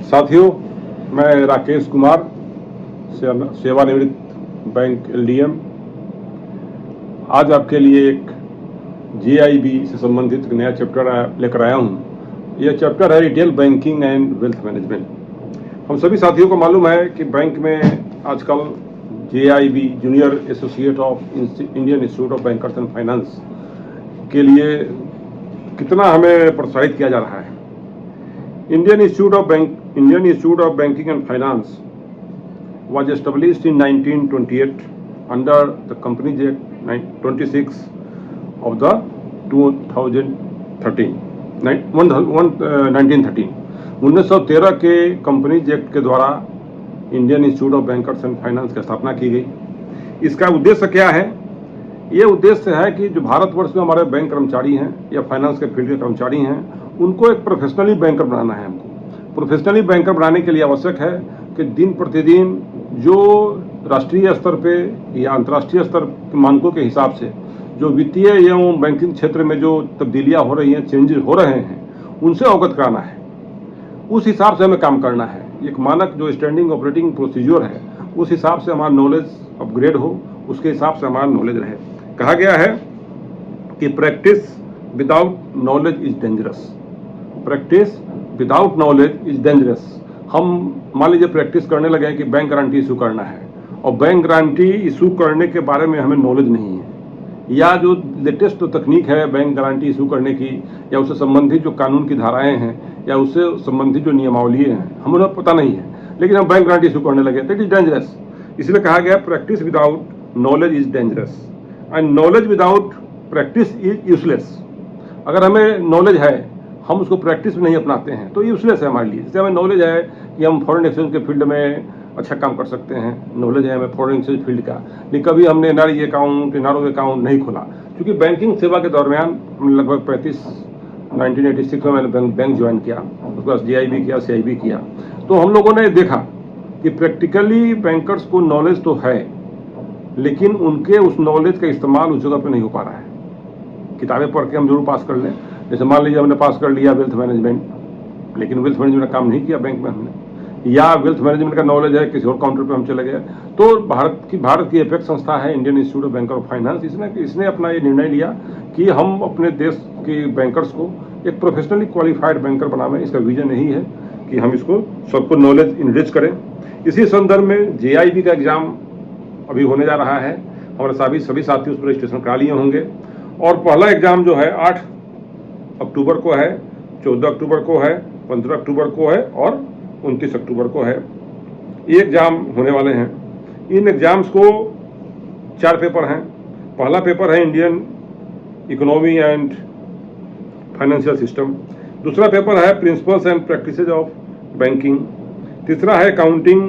साथियों, मैं राकेश कुमार, सेवानिवृत्त बैंक एलडीएम, आज आपके लिए एक जेआईबी से संबंधित एक नया चैप्टर लेकर आया हूँ। यह चैप्टर है retail banking and wealth management. हम सभी साथियों को मालूम है कि बैंक में आजकल JIB, junior associate of Indian institute of bankers and finance के लिए कितना हमें प्रोत्साहित किया जा रहा है। Indian Institute of Banking and Finance was established in 1928 under the Companies Act 26 of the 1913। 1913 के कंपनीज एक्ट के द्वारा Indian institute of bankers and finance की स्थापना की गई। इसका उद्देश्य क्या है? ये उद्देश्य है कि जो भारतवर्ष में हमारे बैंक कर्मचारी हैं या फाइनेंस के फील्ड के कर्मचारी हैं, उनको एक प्रोफेशनली बैंकर बनाना है। हमको प्रोफेशनली बैंकर बनाने के लिए आवश्यक है कि दिन प्रतिदिन जो राष्ट्रीय स्तर पे या अंतर्राष्ट्रीय स्तर के मानकों के हिसाब से जो वित्तीय एवं बैंकिंग क्षेत्र में जो तब्दीलियां हो रही हैं, चेंजेस हो रहे हैं, उनसे अवगत कराना है। उस हिसाब से हमें काम करना है। एक मानक जो स्टैंडिंग ऑपरेटिंग प्रोसीजर है, उस हिसाब से हमारा नॉलेज अपग्रेड हो, उसके हिसाब से हमारा नॉलेज रहे। कहा गया है कि practice without knowledge is dangerous. Practice without knowledge is dangerous. हम मान लीजिए प्रैक्टिस करने लगे कि बैंक गारंटी इशू करना है, और बैंक गारंटी इशू करने के बारे में हमें नॉलेज नहीं है, या जो लेटेस्ट तकनीक है बैंक गारंटी इशू करने की, या उससे संबंधित जो कानून की धाराएं हैं, या उससे संबंधित जो नियमावली हैं, हमें पता नहीं है, लेकिन हम बैंक गारंटी इशू करने लगे, तो इट इज डेंजरस। इसलिए कहा गया practice without knowledge is dangerous and knowledge without practice is useless. अगर हमें नॉलेज है, हम उसको प्रैक्टिस में नहीं अपनाते हैं, तो यूजलेस है हमारे लिए। जैसे हमें नॉलेज है कि हम फॉरेन एक्सचेंज के फील्ड में अच्छा काम कर सकते हैं, नॉलेज है हमें फॉरेन एक्सचेंज फील्ड का, लेकिन कभी हमने एनआरई अकाउंट, एनआरओ अकाउंट नहीं खोला, क्योंकि बैंकिंग सेवा के दरमियान हमने लगभग 1986 में मैंने बैंक ज्वाइन किया, उसके बाद जेआईबी किया, सीआईबी किया। तो हम लोगों ने देखा कि प्रैक्टिकली बैंकर्स को नॉलेज तो है, लेकिन उनके उस नॉलेज का इस्तेमाल उस जगह पर नहीं हो पा रहा है। किताबें पढ़ के हम जरूर पास कर लें, जैसे मान लीजिए हमने पास कर लिया वेल्थ मैनेजमेंट, लेकिन वेल्थ मैनेजमेंट का काम नहीं किया बैंक में हमने, या वेल्थ मैनेजमेंट का नॉलेज है किसी और काउंटर पे हम चले गए। तो भारत की एपेक्स संस्था है Indian institute of bank of finance, इसने अपना ये निर्णय लिया कि हम अपने देश के बैंकर्स को एक प्रोफेशनली क्वालिफाइड बैंकर बनावें। इसका विजन यही है कि हम इसको सबको नॉलेज इनरिच करें। इसी संदर्भ में जेआईबी का एग्जाम अभी होने जा रहा है। हमारे सभी साथी उस पर रजिस्ट्रेशन करा लिए होंगे, और पहला एग्जाम जो है 8 अक्टूबर को है, 14 अक्टूबर को है, 15 अक्टूबर को है और 29 अक्टूबर को है। ये एग्जाम होने वाले हैं। इन एग्जाम्स को 4 पेपर हैं। पहला पेपर है Indian economy and financial system, दूसरा पेपर है principles and practices of banking, तीसरा है accounting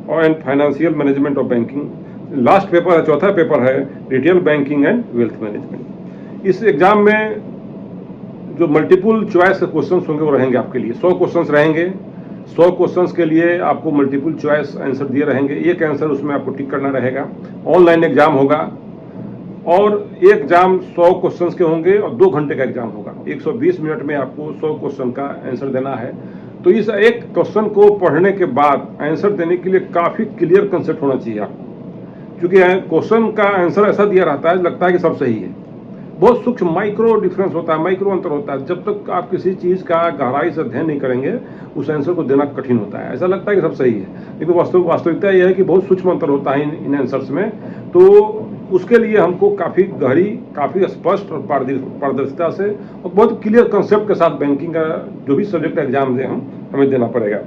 and financial management of banking, last paper है, चौथा पेपर है retail banking and wealth management. इस एग्जाम में जो मल्टीपल चॉइस के क्वेश्चंस होंगे वो रहेंगे आपके लिए। 100 क्वेश्चंस रहेंगे। 100 क्वेश्चंस के लिए आपको मल्टीपल चॉइस आंसर दिए रहेंगे। एक आंसर उसमें आपको टिक करना रहेगा। ऑनलाइन एग्जाम होगा, और एक एग्जाम 100 क्वेश्चंस के होंगे और 2 घंटे का एग्जाम होगा। 120 मिनट में आपको 100 क्वेश्चन का आंसर देना है। तो इस एक क्वेश्चन को पढ़ने के बाद आंसर देने के लिए काफी क्लियर कंसेप्ट होना चाहिए आपको, क्योंकि क्वेश्चन का आंसर ऐसा दिया रहता है, लगता है कि सब सही है। बहुत सूक्ष्म माइक्रो डिफरेंस होता है, माइक्रो अंतर होता है। जब तक आप किसी चीज का गहराई से अध्ययन नहीं करेंगे, उस आंसर को देना कठिन होता है। ऐसा लगता है कि सब सही है, लेकिन वास्तविकता यह है कि बहुत सूक्ष्म अंतर होता है इन आंसर्स में। तो उसके लिए हमको काफी गहरी, काफी स्पष्ट और पारदर्शिता से और बहुत क्लियर कंसेप्ट के साथ बैंकिंग का जो भी सब्जेक्ट एग्जाम दे हमें देना पड़ेगा।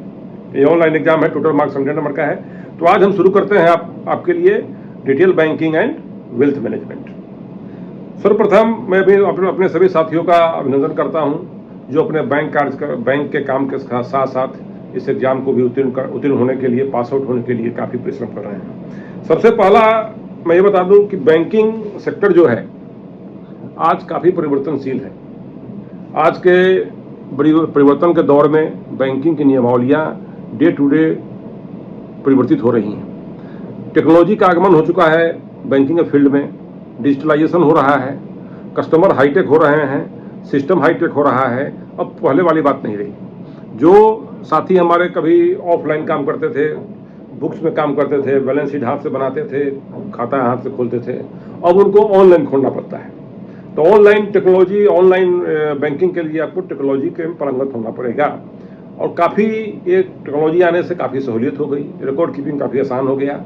ये ऑनलाइन एग्जाम है, टोटल मार्क्स 100 नंबर का है। तो आज हम शुरू करते हैं आपके लिए detail banking and wealth management. सर्वप्रथम मैं भी अपने सभी साथियों का अभिनंदन करता हूं, जो अपने बैंक के काम के साथ साथ इस एग्जाम को भी उत्तीर्ण होने के लिए, पास आउट होने के लिए काफी परिश्रम कर रहे हैं। सबसे पहला मैं ये बता दूं कि बैंकिंग सेक्टर जो है आज काफी परिवर्तनशील है। आज के बड़ी परिवर्तन के दौर में बैंकिंग की नियमावलियां डे टू डे परिवर्तित हो रही हैं। टेक्नोलॉजी का आगमन हो चुका है बैंकिंग के फील्ड में, डिजिटलाइजेशन हो रहा है, कस्टमर हाईटेक हो रहे हैं, सिस्टम हाईटेक हो रहा है। अब पहले वाली बात नहीं रही। जो साथी हमारे कभी ऑफलाइन काम करते थे, बुक्स में काम करते थे, बैलेंस शीट हाथ से बनाते थे, खाता हाथ से खोलते थे, अब उनको ऑनलाइन खोलना पड़ता है। तो ऑनलाइन टेक्नोलॉजी, ऑनलाइन बैंकिंग के लिए आपको टेक्नोलॉजी के पारंगत होना पड़ेगा। और काफ़ी ये टेक्नोलॉजी आने से काफ़ी सहूलियत हो गई, रिकॉर्ड कीपिंग काफ़ी आसान हो गया।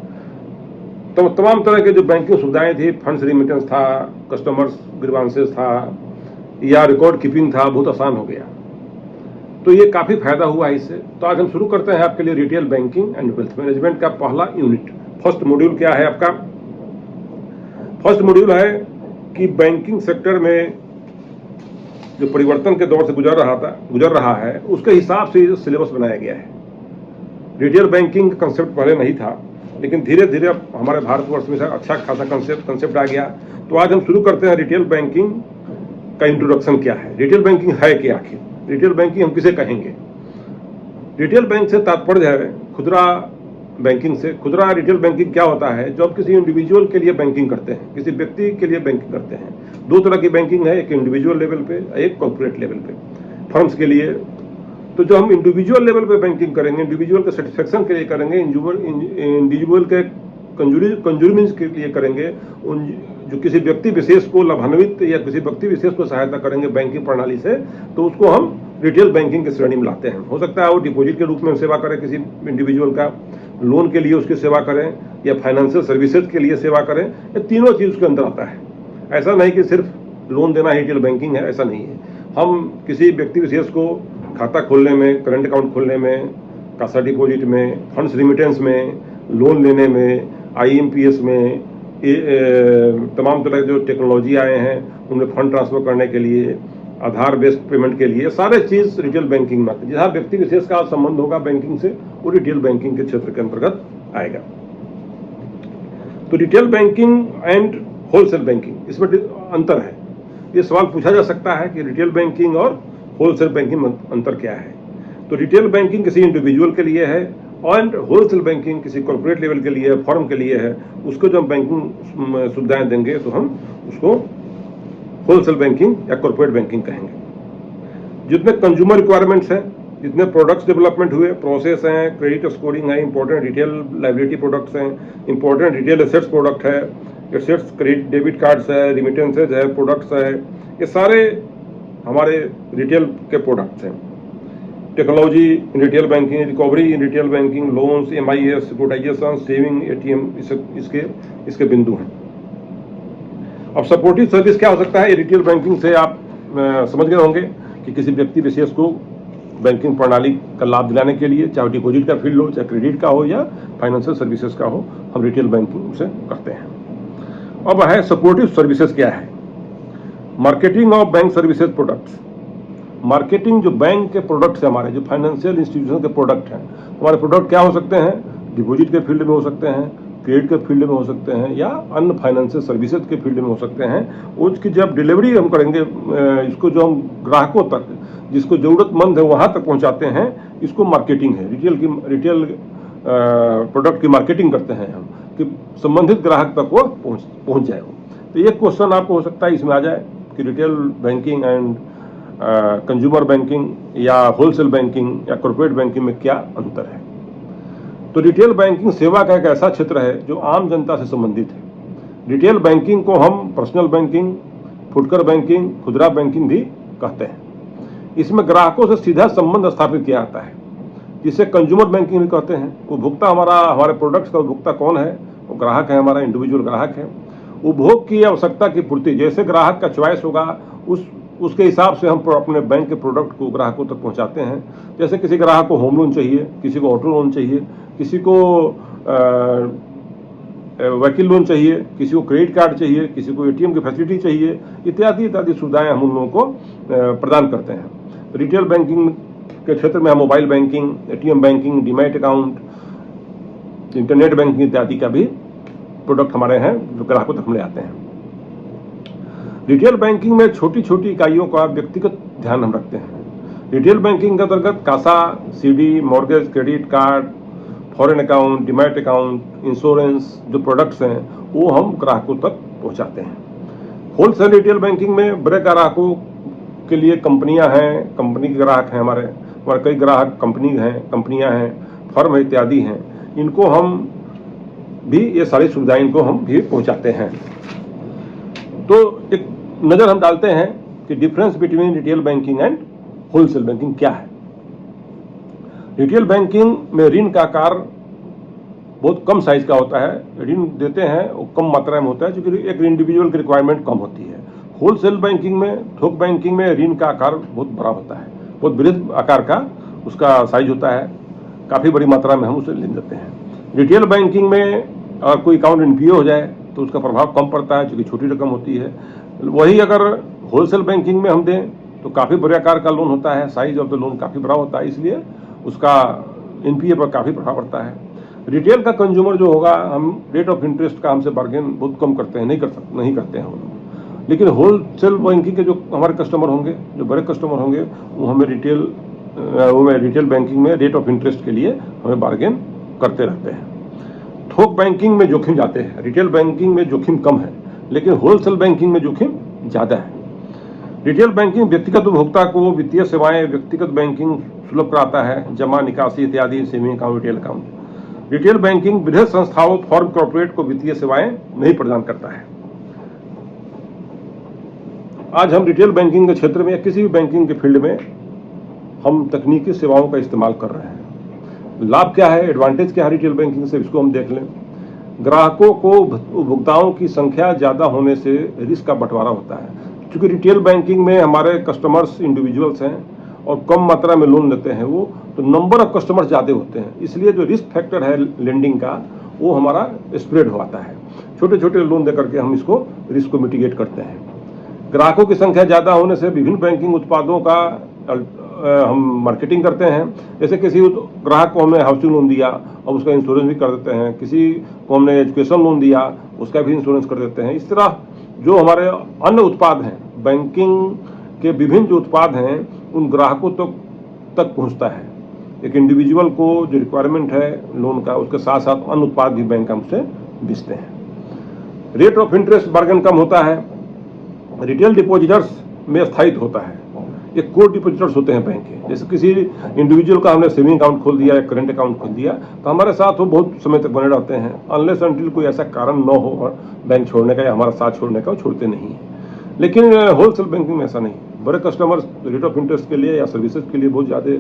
तो तमाम तरह के जो बैंकिंग सुविधाएं थी, फंड्स रिमिटेंस था, कस्टमर्स ग्रीवांसेस था, या रिकॉर्ड कीपिंग था, बहुत आसान हो गया। तो ये काफ़ी फायदा हुआ है इससे। तो आज हम शुरू करते हैं आपके लिए retail banking and wealth management का पहला यूनिट। फर्स्ट मॉड्यूल क्या है आपका? फर्स्ट मॉड्यूल है कि बैंकिंग सेक्टर में जो परिवर्तन के दौर से गुजर रहा है, उसके हिसाब से सिलेबस बनाया गया है। रिटेल बैंकिंग का कंसेप्ट पहले नहीं था, लेकिन धीरे धीरे हमारे भारतवर्ष में अच्छा खासा कंसेप्ट आ गया। तो आज हम शुरू करते हैं रिटेल बैंकिंग का इंट्रोडक्शन क्या है, रिटेल बैंकिंग है क्या, आखिर रिटेल बैंकिंग हम किसे कहेंगे। रिटेल बैंक से तात्पर्य है खुदरा बैंकिंग से। खुदरा रिटेल बैंकिंग क्या होता है? जो आप किसी इंडिविजुअल के लिए बैंकिंग करते हैं, किसी व्यक्ति के लिए बैंकिंग करते हैं। दो तरह की बैंकिंग है, एक इंडिविजुअल लेवल पे, एक कॉर्पोरेट लेवल पे, फर्म्स के लिए। तो जो हम इंडिविजुअल लेवल पे बैंकिंग करेंगे, इंडिविजुअल के सेटिस्फेक्शन के लिए करेंगे, इंडिविजुअल के कंज्यूमेंस के लिए करेंगे, उन जो किसी व्यक्ति विशेष को लाभान्वित या किसी व्यक्ति विशेष को सहायता करेंगे बैंकिंग प्रणाली से, तो उसको हम रिटेल बैंकिंग की श्रेणी में लाते हैं। हो सकता है वो डिपॉजिट के रूप में सेवा करें किसी इंडिविजुअल का, लोन के लिए उसकी सेवा करें, या फाइनेंशियल सर्विसेज के लिए सेवा करें। ये तीनों चीज़ उसके अंदर आता है। ऐसा नहीं कि सिर्फ लोन देना ही रिटेल बैंकिंग है, ऐसा नहीं है। हम किसी व्यक्ति विशेष को खाता खोलने में, करंट अकाउंट खोलने में, कासा डिपॉजिट में, फंड्स रिमिटेंस में, लोन लेने में, IMPS में, तमाम तरह के जो टेक्नोलॉजी आए हैं उनमें फंड ट्रांसफर करने के लिए, आधार बेस्ड पेमेंट के लिए, सारे चीज़ रिटेल बैंकिंग में, जहाँ व्यक्ति विशेष का संबंध होगा बैंकिंग से, वो रिटेल बैंकिंग के क्षेत्र के अंतर्गत आएगा। तो retail banking and wholesale banking, इसमें अंतर है। ये सवाल पूछा जा सकता है कि रिटेल बैंकिंग और होलसेल बैंकिंग में अंतर क्या है। तो रिटेल बैंकिंग किसी इंडिविजुअल के लिए है, और होलसेल बैंकिंग किसी कॉर्पोरेट लेवल के लिए है, फर्म के लिए है। उसको जब बैंकिंग सुविधाएं देंगे तो हम उसको होलसेल बैंकिंग या कॉर्पोरेट बैंकिंग कहेंगे। जितने कंज्यूमर रिक्वायरमेंट्स हैं, जितने प्रोडक्ट्स डेवलपमेंट हुए, प्रोसेस हैं, क्रेडिट स्कोरिंग है, इंपॉर्टेंट रिटेल लाइबिलिटी प्रोडक्ट्स हैं, इंपॉर्टेंट रिटेल एसेट्स प्रोडक्ट है, एसेट्स क्रेडिट डेबिट कार्ड्स है, रिमिटेंसेज है, प्रोडक्ट्स है, ये सारे हमारे रिटेल के प्रोडक्ट्स हैं। Technology in retail banking, recovery in retail banking, loans, MIS, securitisation, saving, ATM, इसके बिंदु हैं। अब सपोर्टिव सर्विस क्या हो सकता है? ये रिटेल बैंकिंग से आप समझ गए होंगे कि किसी व्यक्ति विशेष को बैंकिंग प्रणाली का लाभ दिलाने के लिए, चाहे डिपॉजिट का फील्ड हो, चाहे क्रेडिट का हो, या फाइनेंशियल सर्विसेज का हो, हम रिटेल बैंकिंग से करते हैं। अब है सपोर्टिव सर्विसेज क्या है? Marketing of bank services products. Marketing जो बैंक के प्रोडक्ट्स हैं, हमारे जो फाइनेंशियल इंस्टीट्यूशन के प्रोडक्ट हैं, हमारे प्रोडक्ट क्या हो सकते हैं? डिपॉजिट के फील्ड में हो सकते हैं, क्रेडिट के फील्ड में हो सकते हैं, या अन्य फाइनेंशियल सर्विसेज के फील्ड में हो सकते हैं। उसकी जब डिलीवरी हम करेंगे, इसको जो हम ग्राहकों तक, जिसको ज़रूरतमंद है वहाँ तक पहुँचाते हैं, इसको मार्केटिंग है। रिटेल प्रोडक्ट की मार्केटिंग करते हैं हम, कि संबंधित ग्राहक तक वो पहुँच जाए। तो ये क्वेश्चन आपको हो सकता है इसमें आ जाए कि retail banking and consumer banking या होलसेल बैंकिंग या कॉर्पोरेट बैंकिंग में क्या अंतर है। तो रिटेल बैंकिंग सेवा का एक ऐसा क्षेत्र है जो आम जनता से संबंधित है। रिटेल बैंकिंग को हम पर्सनल बैंकिंग, फुटकर बैंकिंग, खुदरा बैंकिंग भी कहते हैं। इसमें ग्राहकों से सीधा संबंध स्थापित किया जाता है, जिसे कंज्यूमर बैंकिंग भी कहते हैं। उपभोक्ता हमारे प्रोडक्ट्स का उपभोक्ता कौन है? वो ग्राहक है, हमारा इंडिविजुअल ग्राहक है। उपभोग की आवश्यकता की पूर्ति, जैसे ग्राहक का चॉइस होगा उसके हिसाब से हम अपने बैंक के प्रोडक्ट को ग्राहकों तक पहुंचाते हैं। जैसे किसी ग्राहक को होम लोन चाहिए, किसी को ऑटो लोन चाहिए, किसी को वकील लोन चाहिए, किसी को क्रेडिट कार्ड चाहिए, किसी को ATM की फैसिलिटी चाहिए, इत्यादि इत्यादि सुविधाएं हम उन लोगों को प्रदान करते हैं। तो रिटेल बैंकिंग के क्षेत्र में हम mobile banking, ATM banking, demat account, internet banking इत्यादि का भी प्रोडक्ट हमारे हैं जो ग्राहकों तक हम ले आते हैं। रिटेल बैंकिंग में छोटी छोटी इकाइयों का व्यक्तिगत ध्यान हम रखते हैं। रिटेल बैंकिंग के अंतर्गत CASA, CD, mortgage, credit card, foreign account, demat account, insurance जो प्रोडक्ट्स हैं वो हम ग्राहकों तक पहुंचाते हैं। होलसेल रिटेल बैंकिंग में बड़े ग्राहकों के लिए कंपनियां हैं, कंपनी के ग्राहक हैं हमारे, और कई ग्राहक कंपनियां हैं, फर्म है, इत्यादि हैं, इनको हम भी ये सारी सुविधाएं इनको हम भी पहुंचाते हैं। तो एक नज़र हम डालते हैं कि difference between retail banking and wholesale banking क्या है। रिटेल बैंकिंग में ऋण का आकार बहुत कम साइज का होता है, ऋण देते हैं वो कम मात्रा में होता है क्योंकि एक इंडिविजुअल की रिक्वायरमेंट कम होती है। होलसेल बैंकिंग में, थोक बैंकिंग में ऋण का आकार बहुत बड़ा होता है, बहुत बृहद आकार का उसका साइज होता है, काफ़ी बड़ी मात्रा में हम उसे ऋण देते हैं। रिटेल बैंकिंग में अगर कोई अकाउंट एनपीए हो जाए तो उसका प्रभाव कम पड़ता है क्योंकि छोटी रकम होती है। वही अगर होलसेल बैंकिंग में हम दें तो काफ़ी बड़े आकार का लोन होता है, साइज ऑफ द लोन काफ़ी बड़ा होता है, इसलिए उसका एनपीए पर काफ़ी प्रभाव पड़ता है। रिटेल का कंज्यूमर जो होगा, हम रेट ऑफ इंटरेस्ट का हमसे बार्गेन बहुत कम करते हैं, नहीं करते हैं वो लोग। लेकिन होलसेल बैंकिंग के जो हमारे कस्टमर होंगे, जो बड़े कस्टमर होंगे, वो हमें रिटेल बैंकिंग में रेट ऑफ इंटरेस्ट के लिए हमें बार्गेन करते रहते हैं। थोक बैंकिंग में जोखिम जाते हैं, रिटेल बैंकिंग में जोखिम कम है, लेकिन होलसेल बैंकिंग में जोखिम ज़्यादा है। रिटेल बैंकिंग व्यक्तिगत उपभोक्ता को वित्तीय सेवाएं, व्यक्तिगत बैंकिंग सुलभ कराता है, जमा, निकासी इत्यादि, saving account, retail account. Retail banking बृहद संस्थाओं, फर्म, कॉर्पोरेट को वित्तीय सेवाएं नहीं प्रदान करता है। आज हम रिटेल बैंकिंग के क्षेत्र में या किसी भी बैंकिंग के फील्ड में हम तकनीकी सेवाओं का इस्तेमाल कर रहे हैं। लाभ क्या है, एडवांटेज क्या है रिटेल बैंकिंग से, इसको हम देख लें। ग्राहकों को उपभोक्ताओं की संख्या ज़्यादा होने से रिस्क का बंटवारा होता है। क्योंकि रिटेल बैंकिंग में हमारे कस्टमर्स इंडिविजुअल्स हैं और कम मात्रा में लोन लेते हैं वो, तो नंबर ऑफ कस्टमर्स ज़्यादा होते हैं, इसलिए जो रिस्क फैक्टर है लेंडिंग का वो हमारा स्प्रेड होता है। छोटे छोटे लोन दे करके हम इसको रिस्क को मिटिगेट करते हैं। ग्राहकों की संख्या ज़्यादा होने से विभिन्न बैंकिंग उत्पादों का हम मार्केटिंग करते हैं। जैसे किसी ग्राहक को हमने हाउसिंग लोन दिया और उसका इंश्योरेंस भी कर देते हैं, किसी को हमने एजुकेशन लोन दिया उसका भी इंश्योरेंस कर देते हैं। इस तरह जो हमारे अन्य उत्पाद हैं, बैंकिंग के विभिन्न जो उत्पाद हैं, उन ग्राहकों तक पहुंचता है। एक इंडिविजुअल को जो रिक्वायरमेंट है लोन का, उसके साथ साथ अन्य उत्पाद भी बैंक हमसे बेचते हैं। रेट ऑफ इंटरेस्ट बार्गेन कम होता है। रिटेल डिपॉजिटर्स में स्थायित्व होता है। ये कोर डिपॉजिटर्स होते हैं बैंक के। जैसे किसी इंडिविजुअल का हमने सेविंग अकाउंट खोल दिया या करंट अकाउंट खोल दिया तो हमारे साथ वो बहुत समय तक बने रहते हैं, अनलेस अनटिल कोई ऐसा कारण न हो और बैंक छोड़ने का या हमारा साथ छोड़ने का, वो छोड़ते नहीं हैं। लेकिन होलसेल बैंकिंग में ऐसा नहीं। बड़े कस्टमर्स रेट ऑफ इंटरेस्ट के लिए या सर्विसेज के लिए बहुत ज़्यादा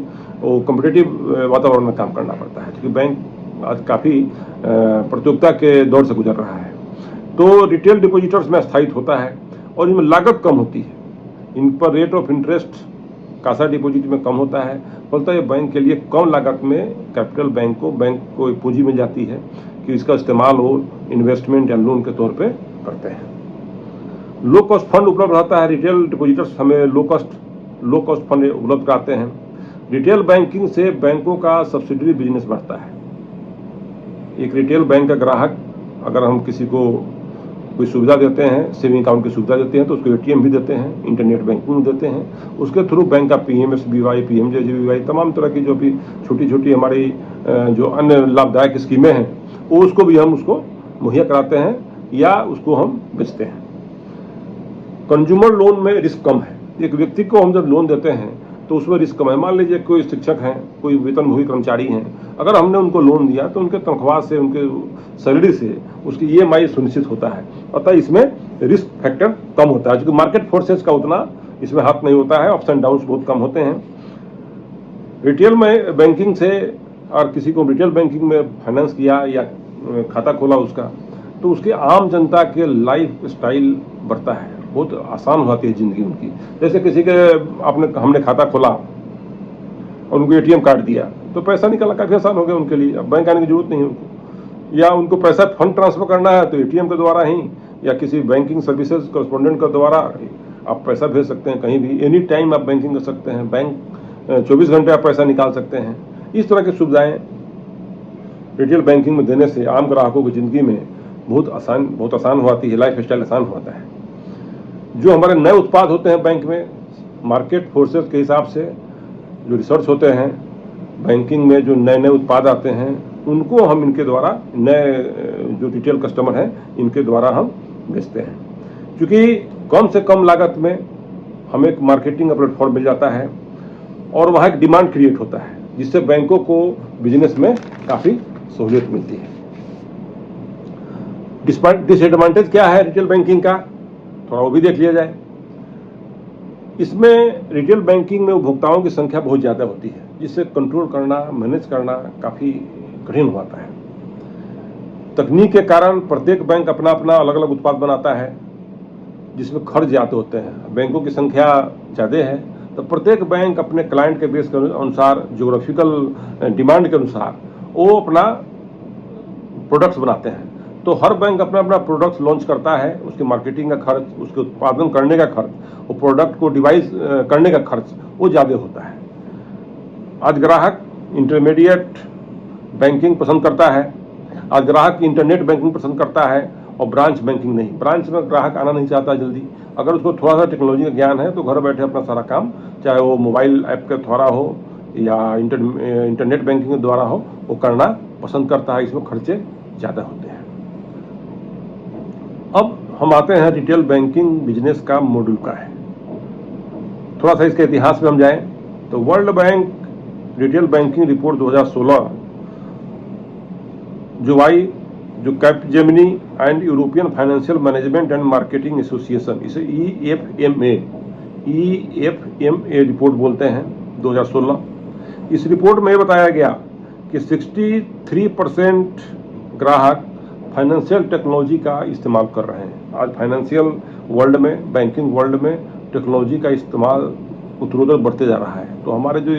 वो कम्पिटिटिव वातावरण में काम करना पड़ता है, क्योंकि बैंक आज काफ़ी प्रतियोगिता के दौर से गुजर रहा है। तो रिटेल डिपॉजिटर्स में स्थायित्व होता है और इनमें लागत कम होती है। इन पर rate of interest Kasa deposit में कम होता है, फलतः ये बैंक के लिए कम लागत में कैपिटल बैंक को पूंजी मिल जाती है कि इसका इस्तेमाल वो इन्वेस्टमेंट या लोन के तौर पे करते हैं। लो कॉस्ट फंड उपलब्ध रहता है। रिटेल डिपॉजिटर्स हमें लो कॉस्ट फंड उपलब्ध कराते हैं। रिटेल बैंकिंग से बैंकों का सब्सिडरी बिजनेस बढ़ता है। एक रिटेल बैंक का ग्राहक अगर हम किसी को कोई सुविधा देते हैं, सेविंग अकाउंट की सुविधा देते हैं, तो उसको एटीएम भी देते हैं, इंटरनेट बैंकिंग देते हैं, उसके थ्रू बैंक का पीएमएसबीवाई, पीएमजेजेबीवाई, तमाम तरह की जो भी छोटी छोटी हमारी जो अन्य लाभदायक स्कीमें हैं वो उसको भी हम उसको मुहैया कराते हैं या उसको हम बेचते हैं। कंज्यूमर लोन में रिस्क कम है। एक व्यक्ति को हम जब लोन देते हैं तो उसमें रिस्क कम है। मान लीजिए कोई शिक्षक हैं, कोई वेतनभोगी कर्मचारी हैं, अगर हमने उनको लोन दिया तो उनके तनख्वाह से, उनके सैलरी से उसकी ईएमआई सुनिश्चित होता है, अतः इसमें रिस्क फैक्टर कम होता है, क्योंकि मार्केट फोर्सेस का उतना इसमें हाथ नहीं होता है, अप्स एंड डाउन्स बहुत कम होते हैं। रिटेल में बैंकिंग से और किसी को रिटेल बैंकिंग में फाइनेंस किया या खाता खोला उसका, तो उसके आम जनता के लाइफ स्टाइल बढ़ता है, बहुत आसान हो जाती है ज़िंदगी उनकी। जैसे किसी के हमने खाता खोला और उनको एटीएम कार्ड दिया तो पैसा निकालना काफ़ी आसान हो गया उनके लिए, अब बैंक आने की जरूरत नहीं है उनको। या उनको पैसा फंड ट्रांसफर करना है तो एटीएम के द्वारा ही या किसी बैंकिंग सर्विसेज कॉरेस्पोंडेंट के द्वारा आप पैसा भेज सकते हैं, कहीं भी एनी टाइम आप बैंकिंग कर सकते हैं, बैंक 24 घंटे आप पैसा निकाल सकते हैं। इस तरह की सुविधाएँ रिटेल बैंकिंग में देने से आम ग्राहकों की ज़िंदगी में बहुत आसान हो जाती है, लाइफ स्टाइल आसान हो जाता है। जो हमारे नए उत्पाद होते हैं बैंक में, मार्केट फोर्सेस के हिसाब से जो रिसर्च होते हैं बैंकिंग में, जो नए नए उत्पाद आते हैं उनको हम इनके द्वारा, नए जो रिटेल कस्टमर हैं इनके द्वारा हम बेचते हैं। क्योंकि कम से कम लागत में हमें एक मार्केटिंग प्लेटफॉर्म मिल जाता है और वहाँ एक डिमांड क्रिएट होता है, जिससे बैंकों को बिजनेस में काफ़ी सहूलियत मिलती है। डिसएडवांटेज क्या है रिटेल बैंकिंग का, थोड़ा वो भी देख लिया जाए। इसमें रिटेल बैंकिंग में उपभोक्ताओं की संख्या बहुत ज़्यादा होती है, जिससे कंट्रोल करना, मैनेज करना काफ़ी कठिन होता है। तकनीक के कारण प्रत्येक बैंक अपना अपना अलग अलग उत्पाद बनाता है, जिसमें खर्च ज़्यादा होते हैं। बैंकों की संख्या ज़्यादा है, तो प्रत्येक बैंक अपने क्लाइंट के बेस के अनुसार, ज्योग्राफिकल डिमांड के अनुसार वो अपना प्रोडक्ट्स बनाते हैं। तो हर बैंक अपना अपना प्रोडक्ट्स लॉन्च करता है, उसकी मार्केटिंग का खर्च, उसके उत्पादन करने का खर्च, वो प्रोडक्ट को डिवाइस करने का खर्च वो ज़्यादा होता है। आज ग्राहक इंटरमीडिएट बैंकिंग पसंद करता है, आज ग्राहक इंटरनेट बैंकिंग पसंद करता है और ब्रांच बैंकिंग नहीं। ब्रांच में ग्राहक आना नहीं चाहता जल्दी। अगर उसको थोड़ा सा टेक्नोलॉजी का ज्ञान है तो घर बैठे अपना सारा काम, चाहे वो मोबाइल ऐप के द्वारा हो या इंटरनेट बैंकिंग के द्वारा हो, वो करना पसंद करता है। इसमें खर्चे ज़्यादा होते हैं। अब हम आते हैं रिटेल बैंकिंग बिजनेस का मॉड्यूल का है। थोड़ा सा इसके इतिहास में हम जाएं तो world bank retail banking report 2016 जो Capgemini and European financial management and marketing association, इसे EFMA रिपोर्ट बोलते हैं, 2016। इस रिपोर्ट में बताया गया कि 63% ग्राहक फाइनेंशियल टेक्नोलॉजी का इस्तेमाल कर रहे हैं। आज फाइनेंशियल वर्ल्ड में, बैंकिंग वर्ल्ड में टेक्नोलॉजी का इस्तेमाल उत्तरोत्तर बढ़ते जा रहा है। तो हमारे जो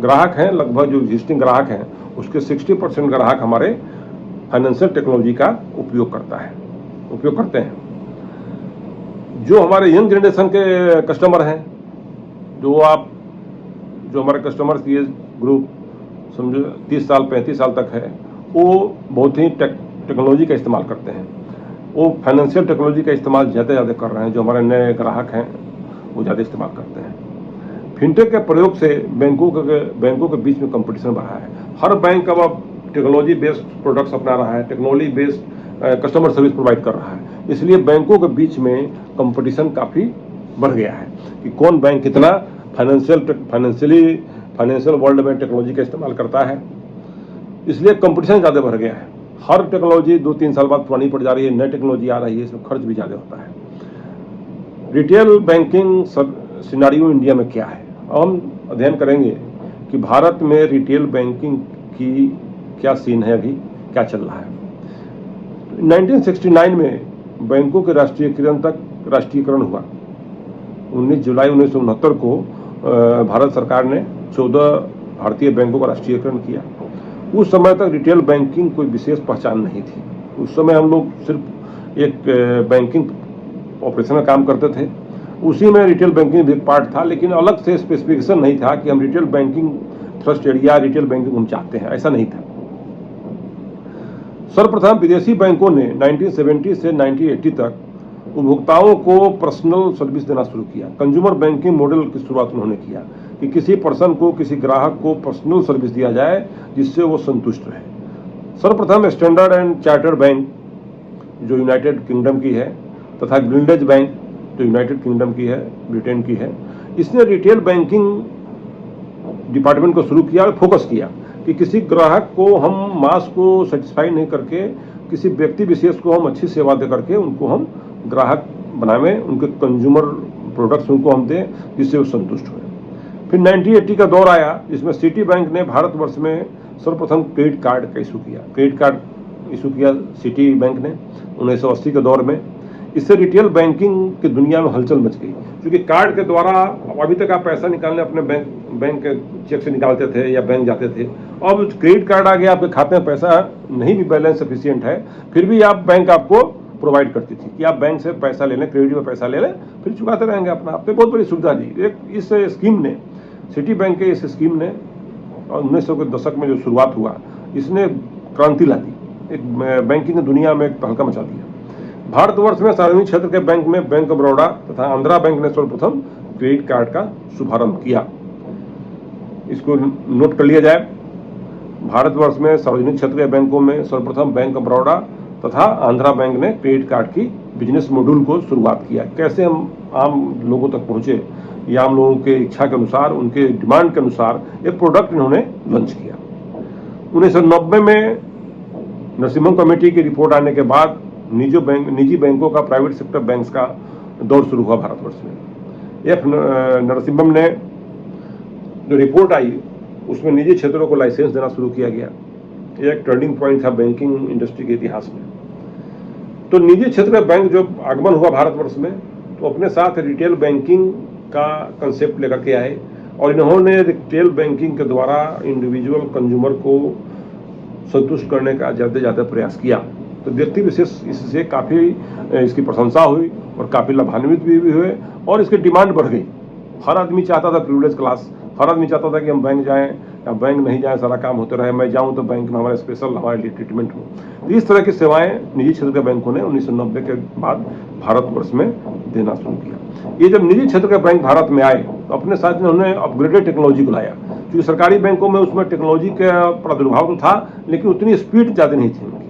ग्राहक हैं, लगभग जो एग्जिस्टिंग ग्राहक हैं, उसके 60% ग्राहक हमारे फाइनेंशियल टेक्नोलॉजी का उपयोग करते हैं। जो हमारे यंग जनरेशन के कस्टमर हैं, जो हमारे कस्टमर्स की ग्रुप समझो 30 साल 35 साल तक है, वो बहुत ही टेक्नोलॉजी का इस्तेमाल करते हैं। वो फाइनेंशियल टेक्नोलॉजी का इस्तेमाल ज़्यादा कर रहे हैं। जो हमारे नए ग्राहक हैं वो ज़्यादा इस्तेमाल करते हैं। फिनटेक के प्रयोग से बैंकों के बीच में कंपटीशन बढ़ा है। हर बैंक अब टेक्नोलॉजी बेस्ड प्रोडक्ट्स अपना रहा है, technology based customer service provide कर रहा है। इसलिए बैंकों के बीच में कंपटीशन काफ़ी बढ़ गया है कि कौन बैंक कितना फाइनेंशियल वर्ल्ड में टेक्नोलॉजी का इस्तेमाल करता है। इसलिए कंपटीशन ज़्यादा बढ़ गया है। हर टेक्नोलॉजी 2-3 साल बाद पुरानी पड़ जा रही है, नई टेक्नोलॉजी आ रही है, इसमें खर्च भी ज़्यादा होता है। रिटेल बैंकिंग सिनेरियो इंडिया में क्या है, हम अध्ययन करेंगे कि भारत में रिटेल बैंकिंग की क्या सीन है, अभी क्या चल रहा है। 1969 में बैंकों के राष्ट्रीयकरण हुआ। 19 जुलाई 1969 को भारत सरकार ने 14 भारतीय बैंकों का राष्ट्रीयकरण किया। उस समय तक रिटेल बैंकिंग कोई विशेष पहचान नहीं थी। उस समय हम लोग सिर्फ एक बैंकिंग ऑपरेशन में काम करते थे, उसी में रिटेल बैंकिंग भी पार्ट था, लेकिन अलग से स्पेसिफिकेशन नहीं था कि हम retail banking thrust area, retail banking हम चाहते हैं, ऐसा नहीं था। सर्वप्रथम विदेशी बैंकों ने 1970 से 1980 तक उपभोक्ताओं को पर्सनल सर्विस देना शुरू किया। कंज्यूमर बैंकिंग मॉडल की शुरुआत उन्होंने किया कि किसी पर्सन को, किसी ग्राहक को पर्सनल सर्विस दिया जाए जिससे वो संतुष्ट रहे। सर्वप्रथम स्टैंडर्ड एंड चार्टर्ड बैंक जो यूनाइटेड किंगडम की है, तथा ग्रिंडेज बैंक जो यूनाइटेड किंगडम की है, ब्रिटेन की है, इसने रिटेल बैंकिंग डिपार्टमेंट को शुरू किया और फोकस किया कि किसी ग्राहक को हम मास को सेटिस्फाई नहीं करके, किसी व्यक्ति विशेष को हम अच्छी सेवा दे करके उनको हम ग्राहक बनावे, उनके कंज्यूमर प्रोडक्ट्स उनको हम दें जिससे वो संतुष्ट हुए। फिर 1980 का दौर आया जिसमें सिटी बैंक ने भारतवर्ष में सर्वप्रथम क्रेडिट कार्ड इशू किया सिटी बैंक ने 1980 के दौर में। इससे रिटेल बैंकिंग की दुनिया में हलचल मच गई, क्योंकि कार्ड के द्वारा अभी तक आप पैसा निकालने अपने बैंक के चेक से निकालते थे या बैंक जाते थे। अब क्रेडिट कार्ड आ गया, आपके खाते में पैसा नहीं भी बैलेंस सफिशिएंट है, फिर भी आप बैंक आपको प्रोवाइड करती थी कि आप बैंक से पैसा ले लें, क्रेडिट में पैसा ले लें, फिर चुकाते रहेंगे अपना। आप पे बहुत बड़ी सुविधा दी इस स्कीम ने, सिटी बैंक के इस स्कीम ने 1900 के दशक में जो शुरुआत हुआ, इसने क्रांति ला दी, एक बैंकिंग दुनिया में एक तहलका मचा दिया। भारतवर्ष में सार्वजनिक क्षेत्र के बैंक में बैंक ऑफ बड़ौदा तथा आंध्रा बैंक ने सर्वप्रथम क्रेडिट कार्ड का शुभारंभ किया। इसको नोट कर लिया जाए, भारतवर्ष में सार्वजनिक क्षेत्र के बैंकों में सर्वप्रथम बैंक ऑफ बड़ौदा तथा आंध्रा बैंक ने क्रेडिट कार्ड की बिजनेस मॉड्यूल को शुरुआत किया। कैसे हम आम लोगों तक पहुंचे, या हम लोगों के इच्छा के अनुसार, उनके डिमांड के अनुसार एक प्रोडक्ट इन्होंने लॉन्च किया। 1990 में नरसिम्हम कमेटी की रिपोर्ट आने के बाद निजी बैंकों का, प्राइवेट सेक्टर बैंक्स का दौर शुरू हुआ भारतवर्ष में। एफ नरसिम्हम ने जो रिपोर्ट आई उसमें निजी क्षेत्रों को लाइसेंस देना शुरू किया गया। यह एक टर्निंग पॉइंट था बैंकिंग इंडस्ट्री के इतिहास में। तो निजी क्षेत्र का बैंक जब आगमन हुआ भारतवर्ष में, तो अपने साथ रिटेल बैंकिंग का कंसेप्ट लेकर के आए और इन्होंने रिटेल बैंकिंग के द्वारा इंडिविजुअल कंज्यूमर को संतुष्ट करने का ज़्यादा प्रयास किया। तो व्यक्ति विशेष इससे काफ़ी इसकी प्रशंसा हुई और काफ़ी लाभान्वित भी हुए और इसकी डिमांड बढ़ गई। हर आदमी चाहता था प्रिविलेज क्लास, हर आदमी चाहता था कि हम बैंक जाएं या बैंक नहीं जाएं, सारा काम होते रहे, मैं जाऊं तो बैंक में हमारा स्पेशल हमारे लिए ट्रीटमेंट हो। तो इस तरह की सेवाएं निजी क्षेत्र के बैंकों ने 1990 के बाद भारतवर्ष में देना शुरू किया। ये जब निजी क्षेत्र के बैंक भारत में आए तो अपने साथ में उन्होंने अपग्रेडेड टेक्नोलॉजी को लाया, क्योंकि सरकारी बैंकों में उसमें टेक्नोलॉजी का प्रादुर्भाव तो था लेकिन उतनी स्पीड ज़्यादा नहीं थी उनकी,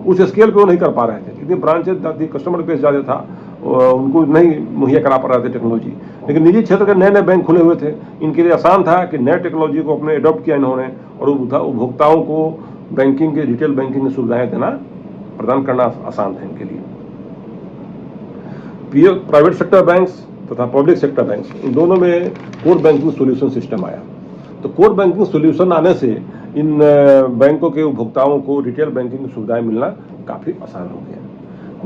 उस स्केल पर वो नहीं कर पा रहे थे, क्योंकि ब्रांचेज ज़्यादा, कस्टमर बेस ज़्यादा था, उनको नहीं मुहैया करा पा रहे थे टेक्नोलॉजी। लेकिन निजी क्षेत्र के नए बैंक खुले हुए थे, इनके लिए आसान था कि नए टेक्नोलॉजी को अपने अडॉप्ट किया इन्होंने और उपभोक्ताओं को बैंकिंग के, रिटेल बैंकिंग की सुविधाएं देना, प्रदान करना आसान था इनके लिए। प्राइवेट सेक्टर बैंक्स तथा पब्लिक सेक्टर बैंक्स, इन दोनों में कोर बैंकिंग सोल्यूशन सिस्टम आया। तो कोर बैंकिंग सोल्यूशन आने से इन बैंकों के उपभोक्ताओं को रिटेल बैंकिंग की सुविधाएं मिलना काफ़ी आसान हो गया।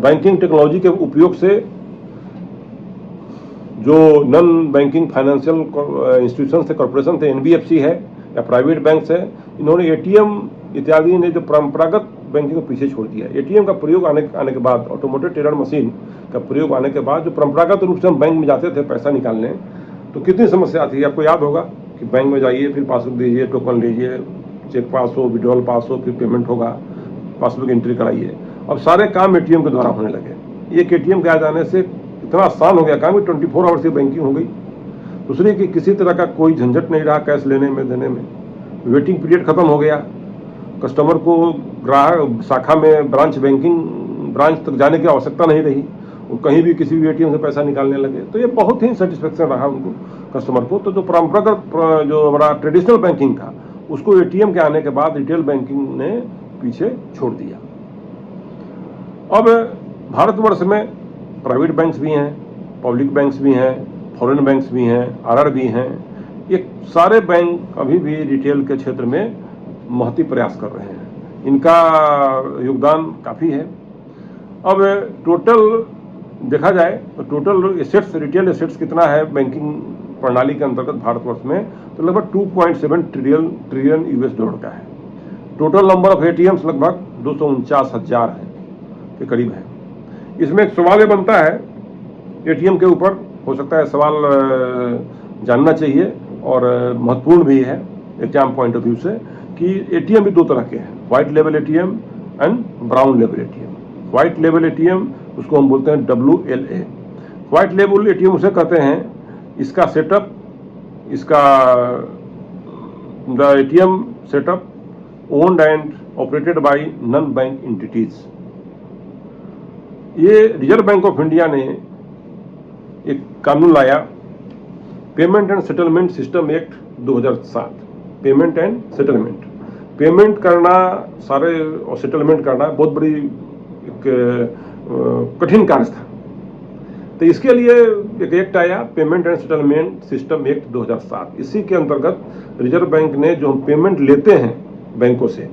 बैंकिंग टेक्नोलॉजी के उपयोग से जो नॉन बैंकिंग फाइनेंशियल इंस्टीट्यूशन से, कॉर्पोरेशन थे, एनबीएफसी है या प्राइवेट बैंक्स है, इन्होंने एटीएम इत्यादि ने जो परंपरागत बैंकिंग को पीछे छोड़ दिया। एटीएम का प्रयोग आने के बाद, ऑटोमेटेड टेलर मशीन का प्रयोग आने के बाद, जो परंपरागत रूप से हम बैंक में जाते थे पैसा निकालने, तो कितनी समस्या आती है। आपको याद होगा कि बैंक में जाइए, फिर पासबुक दीजिए, टोकन लीजिए, चेक पास हो, विड्रॉल पास हो, फिर पेमेंट होगा, पासबुक एंट्री कराइए। अब सारे काम एटीएम के द्वारा होने लगे। एक एटीएम के आ जाने से इतना आसान हो गया काम कि 24 आवर्स की बैंकिंग हो गई। दूसरी कि किसी तरह का कोई झंझट नहीं रहा कैश लेने में, देने में। वेटिंग पीरियड खत्म हो गया, कस्टमर को ग्राहक शाखा में ब्रांच तक जाने की आवश्यकता नहीं रही, वो कहीं भी किसी भी एटीएम से पैसा निकालने लगे। तो ये बहुत ही सेटिस्फेक्शन रहा उनको, कस्टमर को। तो जो परंपरागत जो हमारा ट्रेडिशनल बैंकिंग था उसको एटीएम के आने के बाद रिटेल बैंकिंग ने पीछे छोड़ दिया। अब भारतवर्ष में प्राइवेट बैंक्स भी हैं, पब्लिक बैंक्स भी हैं, फॉरेन बैंक्स भी हैं, आरआर भी हैं। ये सारे बैंक अभी भी रिटेल के क्षेत्र में महती प्रयास कर रहे हैं, इनका योगदान काफ़ी है। अब टोटल देखा जाए तो टोटल एसेट्स, रिटेल एसेट्स कितना है बैंकिंग प्रणाली के अंतर्गत भारतवर्ष में, तो लगभग 2.7 ट्रिलियन यूएस डॉलर का है। टोटल नंबर ऑफ एटीएम्स लगभग 249,000 है के करीब है। इसमें एक सवाल ये बनता है एटीएम के ऊपर, हो सकता है सवाल जानना चाहिए और महत्वपूर्ण भी है एग्जाम पॉइंट ऑफ व्यू से, कि एटीएम भी दो तरह के हैं, white level ATM and brown level ATM. White level ATM उसको हम बोलते हैं WLA। व्हाइट लेवल एटीएम उसे कहते हैं, इसका सेटअप, इसका the ATM setup owned and operated by non bank entities. ये रिजर्व बैंक ऑफ इंडिया ने एक कानून लाया, payment and settlement system act 2007। Payment and settlement, payment करना सारे और सेटलमेंट करना बहुत बड़ी एक कठिन कार्य था। तो इसके लिए एक एक्ट आया, payment and settlement system act 2007। इसी के अंतर्गत रिजर्व बैंक ने जो हम पेमेंट लेते हैं बैंकों से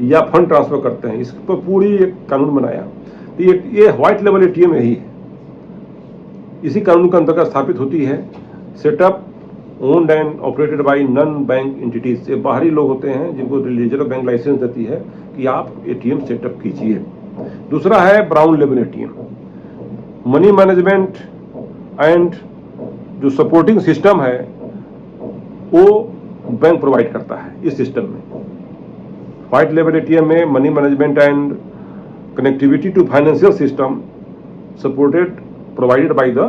या फंड ट्रांसफर करते हैं, इस पर पूरी एक कानून बनाया। तो ये व्हाइट लेवल एटीएम यही है, इसी कानून के अंतर्गत स्थापित होती है। Setup owned and operated by non bank entities, ये बाहरी लोग होते हैं जिनको रिजर्व बैंक लाइसेंस देती है कि आप एटीएम सेटअप कीजिए। दूसरा है brown level ATM, money management and जो सपोर्टिंग सिस्टम है वो बैंक प्रोवाइड करता है। इस सिस्टम में व्हाइट लेवल एटीएम में money management and connectivity to financial system supported provided by the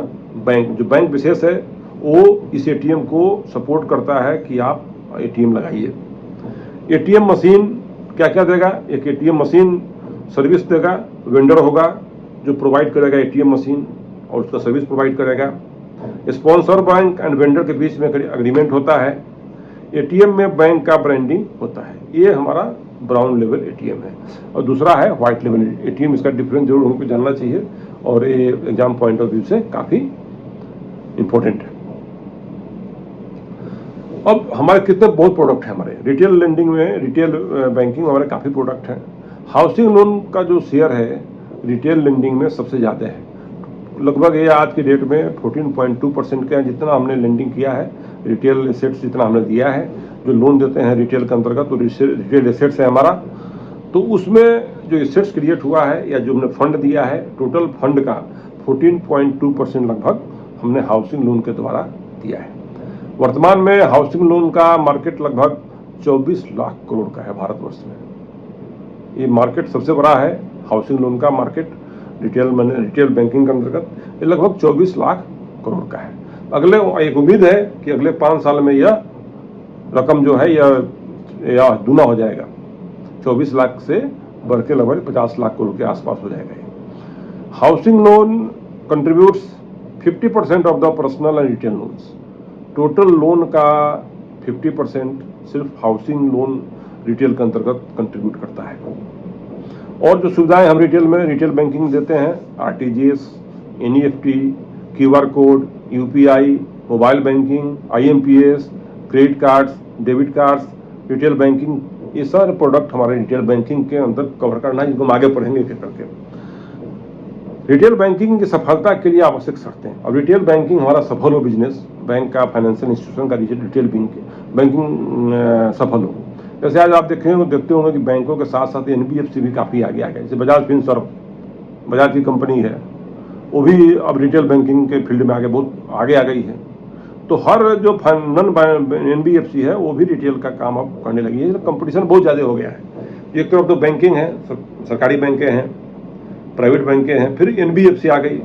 bank. जो बैंक विशेष है वो इस एटीएम को सपोर्ट करता है कि आप एटीएम लगाइए। एटीएम मशीन क्या क्या देगा, एक एटीएम मशीन सर्विस देगा, वेंडर होगा जो प्रोवाइड करेगा एटीएम मशीन और उसका सर्विस प्रोवाइड करेगा। स्पॉन्सर बैंक एंड वेंडर के बीच में एग्रीमेंट होता है। एटीएम में बैंक का ब्रांडिंग होता है। ये हमारा ब्राउन लेवल एटीएम है और दूसरा है व्हाइट लेवल एटीएम। इसका डिफरेंस जरूर हमको जानना चाहिए और ये एग्जाम पॉइंट ऑफ व्यू से काफ़ी इंपॉर्टेंट है। अब हमारे कितने बहुत प्रोडक्ट हैं हमारे रिटेल लेंडिंग में, रिटेल बैंकिंग में हमारे काफ़ी प्रोडक्ट हैं। हाउसिंग लोन का जो शेयर है रिटेल लेंडिंग में सबसे ज़्यादा है, लगभग ये आज की डेट में 14.2% के हैं। जितना हमने लेंडिंग किया है रिटेल एसेट्स जितना हमने दिया है, जो लोन देते हैं रिटेल के अंतर्गत, तो रिटेल एसेट्स है हमारा, तो उसमें जो एसेट्स क्रिएट हुआ है या जो हमने फंड दिया है, टोटल फंड का 14.2% लगभग हमने हाउसिंग लोन के द्वारा दिया है। वर्तमान में हाउसिंग लोन का मार्केट लगभग 24 लाख करोड़ का है भारतवर्ष में। ये मार्केट सबसे बड़ा है हाउसिंग लोन का मार्केट रिटेल बैंकिंग के अंतर्गत, ये लगभग 24 लाख करोड़ का है। अगले एक उम्मीद है कि अगले 5 साल में यह रकम जो है यह दूना हो जाएगा, 24 लाख से बढ़ के लगभग 50 लाख करोड़ के आसपास हो जाएगा। Housing loan contributes 50% of the personal and retail loans. Total loan का 50% सिर्फ हाउसिंग लोन रिटेल के अंतर्गत कंट्रीब्यूट करता है। और जो सुविधाएं हम रिटेल में रिटेल बैंकिंग देते हैं, RTGS, NEFT, QR code, UPI, mobile banking, IMPS, credit cards, debit cards, retail banking, ये सारे प्रोडक्ट हमारे रिटेल बैंकिंग के अंदर कवर करना है, जिनको हम आगे पढ़ेंगे एक करके। रिटेल बैंकिंग की सफलता के लिए आवश्यक शर्तें। अब रिटेल बैंकिंग हमारा सफल हो, बिजनेस बैंक का, फाइनेंशियल इंस्टीट्यूशन का रिटेल बैंकिंग सफल हो। जैसे आज आप देखते होंगे कि बैंकों के साथ साथ एनबीएफसी भी काफ़ी आगे आ गए। जैसे बजाज फिनसर्व, बजाज की कंपनी है, वो भी अब रिटेल बैंकिंग के फील्ड में बहुत आगे आ गई है। तो हर जो नॉन एनबीएफसी है वो भी रिटेल का काम अब करने लगी है। कंपटीशन बहुत ज़्यादा हो गया है। एक तरफ तो बैंकिंग है, सरकारी बैंकें हैं, प्राइवेट बैंकें हैं, फिर एनबीएफसी आ गई।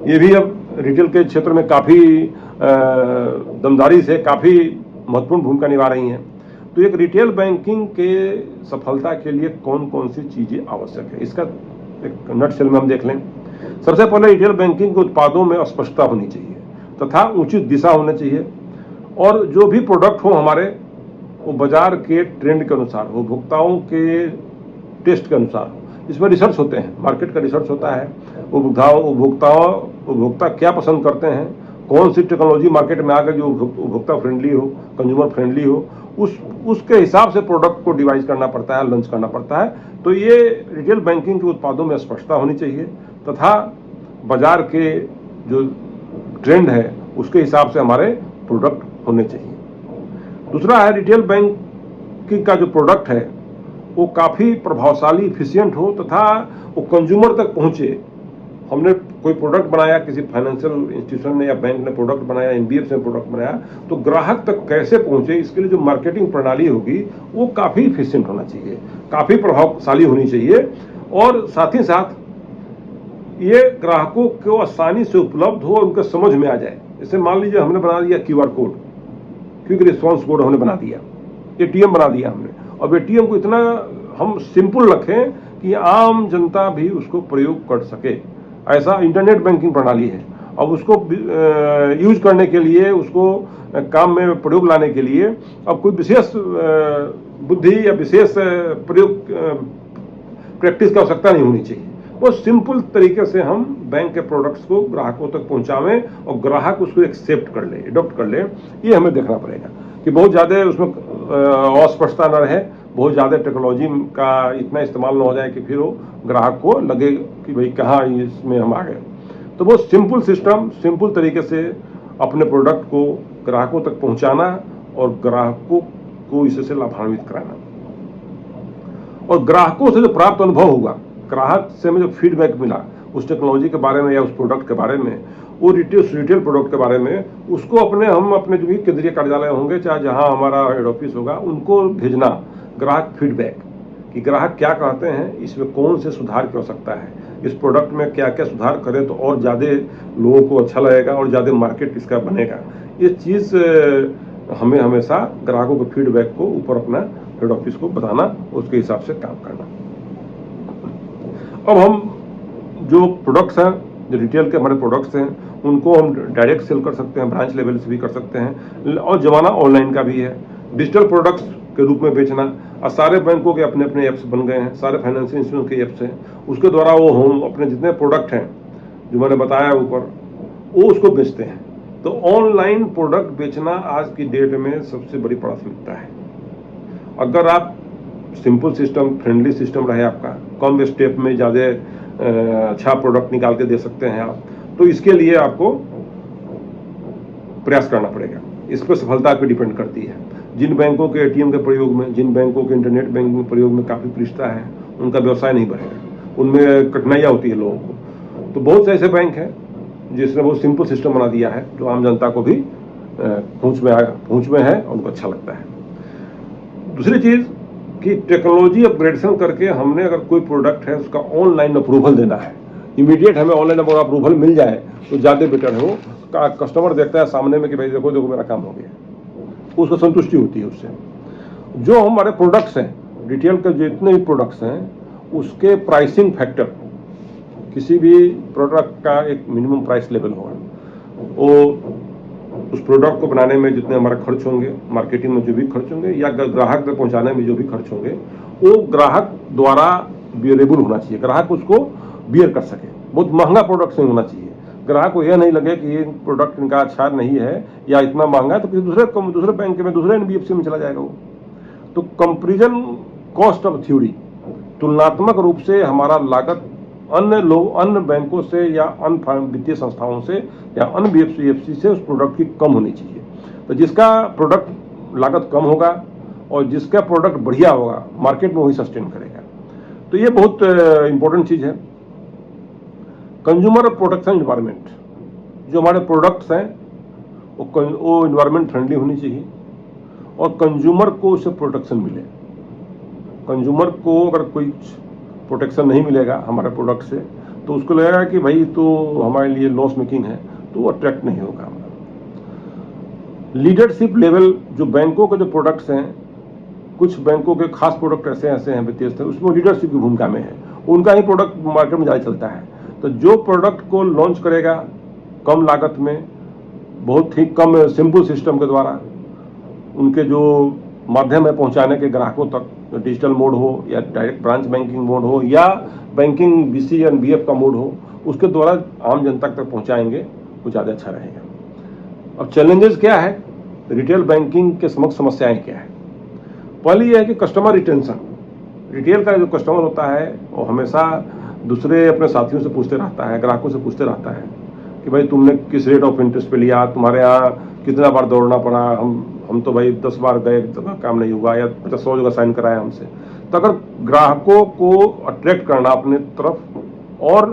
ये भी अब रिटेल के क्षेत्र में काफ़ी दमदारी से काफ़ी महत्वपूर्ण भूमिका निभा रही हैं। तो एक रिटेल बैंकिंग के सफलता के लिए कौन कौन सी चीज़ें आवश्यक है, इसका एक नटशेल में हम देख लें। सबसे पहले रिटेल बैंकिंग के उत्पादों में स्पष्टता होनी चाहिए तथा उचित दिशा होनी चाहिए, और जो भी प्रोडक्ट हो हमारे वो बाजार के ट्रेंड के अनुसार हो, उपभोक्ताओं के टेस्ट के अनुसार हो। इसमें रिसर्च होते हैं, मार्केट का रिसर्च होता है, उपभोक्ता क्या पसंद करते हैं, कौन सी टेक्नोलॉजी मार्केट में आ गई जो उपभोक्ता फ्रेंडली हो, कंज्यूमर फ्रेंडली हो, उसके हिसाब से प्रोडक्ट को डिवाइस करना पड़ता है, लॉन्च करना पड़ता है। तो ये रिटेल बैंकिंग के उत्पादों में स्पष्टता होनी चाहिए तथा बाजार के जो ट्रेंड है उसके हिसाब से हमारे प्रोडक्ट होने चाहिए। दूसरा है रिटेल बैंकिंग का जो प्रोडक्ट है वो काफ़ी प्रभावशाली, इफिशियंट हो तथा वो कंज्यूमर तक पहुँचे। हमने कोई प्रोडक्ट बनाया, किसी फाइनेंशियल इंस्टीट्यूशन ने या बैंक ने प्रोडक्ट बनाया, एनबीएफसी ने प्रोडक्ट बनाया, तो ग्राहक तक कैसे पहुंचे, इसके लिए जो मार्केटिंग प्रणाली होगी वो काफ़ी इफिशिएंट होना चाहिए, काफ़ी प्रभावशाली होनी चाहिए, और साथ ही साथ ये ग्राहकों को आसानी से उपलब्ध हो और उनके समझ में आ जाए। जैसे मान लीजिए हमने बना दिया QR code, quick response code हमने बना दिया, एटीएम बना दिया हमने, और एटीएम को इतना हम सिंपल रखें कि आम जनता भी उसको प्रयोग कर सके, ऐसा इंटरनेट बैंकिंग प्रणाली है। अब उसको यूज करने के लिए, उसको काम में प्रयोग लाने के लिए अब कोई विशेष बुद्धि या विशेष प्रयोग प्रैक्टिस की आवश्यकता नहीं होनी चाहिए। वो सिंपल तरीके से हम बैंक के प्रोडक्ट्स को ग्राहकों तक पहुंचावें और ग्राहक उसको एक्सेप्ट कर ले, अडॉप्ट कर ले। ये हमें देखना पड़ेगा कि बहुत ज़्यादा उसमें अस्पष्टता न रहे, बहुत ज़्यादा टेक्नोलॉजी का इतना इस्तेमाल न हो जाए कि फिर वो ग्राहक को लगे कि भाई कहाँ इसमें हम आ गए। तो वो सिंपल सिस्टम, सिंपल तरीके से अपने प्रोडक्ट को ग्राहकों तक पहुंचाना और ग्राहकों को इससे लाभान्वित कराना, और ग्राहकों से जो प्राप्त अनुभव होगा, ग्राहक से हमें जो फीडबैक मिला उस टेक्नोलॉजी के बारे में या उस प्रोडक्ट के बारे में, वो रिटेल प्रोडक्ट के बारे में, उसको हम अपने जो भी केंद्रीय कार्यालय होंगे, चाहे जहां हमारा हेड ऑफिस होगा, उनको भेजना ग्राहक फीडबैक कि ग्राहक क्या कहते हैं, इसमें कौन से सुधार की आवश्यकता है, इस प्रोडक्ट में क्या क्या सुधार करें तो और ज़्यादा लोगों को अच्छा लगेगा और ज़्यादा मार्केट इसका बनेगा। ये चीज़ हमें हमेशा ग्राहकों के फीडबैक को ऊपर अपना हेड ऑफिस को बताना, उसके हिसाब से काम करना। अब हम जो प्रोडक्ट्स हैं, जो रिटेल के हमारे प्रोडक्ट्स हैं, उनको हम डायरेक्ट सेल कर सकते हैं, ब्रांच लेवल से भी कर सकते हैं, और जमाना ऑनलाइन का भी है, डिजिटल प्रोडक्ट्स के रूप में बेचना। और सारे बैंकों के अपने अपने ऐप्स बन गए हैं, सारे फाइनेंशियल इंस्टीट्यूट के ऐप्स हैं, उसके द्वारा वो होम अपने जितने प्रोडक्ट हैं जो मैंने बताया ऊपर, वो उसको बेचते हैं। तो ऑनलाइन प्रोडक्ट बेचना आज की डेट में सबसे बड़ी प्राथमिकता है। अगर आप सिंपल सिस्टम, फ्रेंडली सिस्टम रहे आपका, कम स्टेप में ज़्यादा अच्छा प्रोडक्ट निकाल के दे सकते हैं आप, तो इसके लिए आपको प्रयास करना पड़ेगा। इस पर सफलता पे डिपेंड करती है। जिन बैंकों के एटीएम के प्रयोग में, जिन बैंकों के इंटरनेट बैंकिंग के प्रयोग में काफ़ी पृष्ठता है, उनका व्यवसाय नहीं बढ़ेगा, उनमें कठिनाइयाँ होती है लोगों को। तो बहुत से ऐसे बैंक हैं जिसने बहुत सिंपल सिस्टम बना दिया है, जो आम जनता को भी पहुँच में है और उनको अच्छा लगता है। दूसरी चीज़ कि टेक्नोलॉजी अपग्रेडेशन करके हमने अगर कोई प्रोडक्ट है उसका ऑनलाइन अप्रूवल देना है, इमीडिएट हमें ऑनलाइन अप्रूवल मिल जाए तो ज़्यादा बेटर है। वो कस्टमर देखता है सामने में कि भाई देखो देखो मेरा काम हो गया, उसको संतुष्टि होती है उससे। जो हमारे प्रोडक्ट्स हैं, रिटेल के जितने भी प्रोडक्ट्स हैं, उसके प्राइसिंग फैक्टर, किसी भी प्रोडक्ट का एक मिनिमम प्राइस लेवल होगा। वो उस प्रोडक्ट को बनाने में जितने हमारे खर्च होंगे, मार्केटिंग में जो भी खर्च होंगे या ग्राहक तक पहुंचाने में जो भी खर्च होंगे, वो ग्राहक द्वारा बियरेबल होना चाहिए, ग्राहक उसको बियर कर सके। बहुत महंगा प्रोडक्ट नहीं होना चाहिए, ग्राहक को यह नहीं लगे कि ये प्रोडक्ट इनका अच्छा नहीं है या इतना महंगा है तो किसी दूसरे बैंक में, दूसरे एनबीएफसी में चला जाएगा वो। तो कंपैरिजन कॉस्ट ऑफ थ्योरी, तुलनात्मक रूप से हमारा लागत अन्य बैंकों से या अन्य वित्तीय संस्थाओं से या अन्य बीएफसी से उस प्रोडक्ट की कम होनी चाहिए। तो जिसका प्रोडक्ट लागत कम होगा और जिसका प्रोडक्ट बढ़िया होगा, मार्केट में वही सस्टेन करेगा। तो ये बहुत इंपॉर्टेंट चीज़ है। कंज्यूमर प्रोटेक्शन एनवायरनमेंट, जो हमारे प्रोडक्ट्स हैं वो एनवायरनमेंट फ्रेंडली होनी चाहिए और कंज्यूमर को उससे प्रोटेक्शन मिले। कंज्यूमर को अगर कोई प्रोटेक्शन नहीं मिलेगा हमारे प्रोडक्ट से तो उसको लगेगा कि भाई तो हमारे लिए लॉस मेकिंग है, तो वो अट्रैक्ट नहीं होगा। लीडरशिप लेवल, जो बैंकों के जो प्रोडक्ट्स हैं, कुछ बैंकों के खास प्रोडक्ट ऐसे हैं वित्तीय स्तर, उसमें लीडरशिप की भूमिका में है, उनका ही प्रोडक्ट मार्केट में ज़्यादा चलता है। तो जो प्रोडक्ट को लॉन्च करेगा कम लागत में, बहुत ही कम सिंपल सिस्टम के द्वारा, उनके जो माध्यम है पहुंचाने के ग्राहकों तक, डिजिटल मोड हो या डायरेक्ट ब्रांच बैंकिंग मोड हो या बैंकिंग बीसी या बीएफ का मोड हो, उसके द्वारा आम जनता तक पहुंचाएंगे, वो ज़्यादा अच्छा रहेगा। अब चैलेंजेस क्या है, रिटेल बैंकिंग के समक्ष समस्याएं क्या है? पहली यह है कि कस्टमर रिटेंशन। रिटेल का जो कस्टमर होता है वो हमेशा दूसरे अपने साथियों से पूछते रहता है, ग्राहकों से पूछते रहता है कि भाई तुमने किस रेट ऑफ इंटरेस्ट पे लिया, तुम्हारे यहाँ कितना बार दौड़ना पड़ा, हम तो भाई 10 बार गए तो काम नहीं हुआ, या 100 जगह साइन कराया हमसे। तो अगर ग्राहकों को अट्रैक्ट करना अपने तरफ और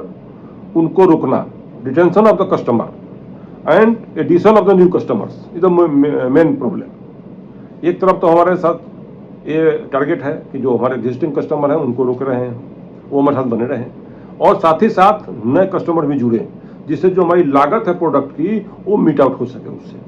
उनको रोकना, retention of the customer and addition of the new customers, is the main problem. एक तरफ तो हमारे साथ ये टारगेट है कि जो हमारे एग्जिस्टिंग कस्टमर हैं उनको रोक रहे हैं, वो हमारे साथ बने रहें, और साथ ही साथ नए कस्टमर भी जुड़े, जिससे जो हमारी लागत है प्रोडक्ट की वो मीट आउट हो सके उससे।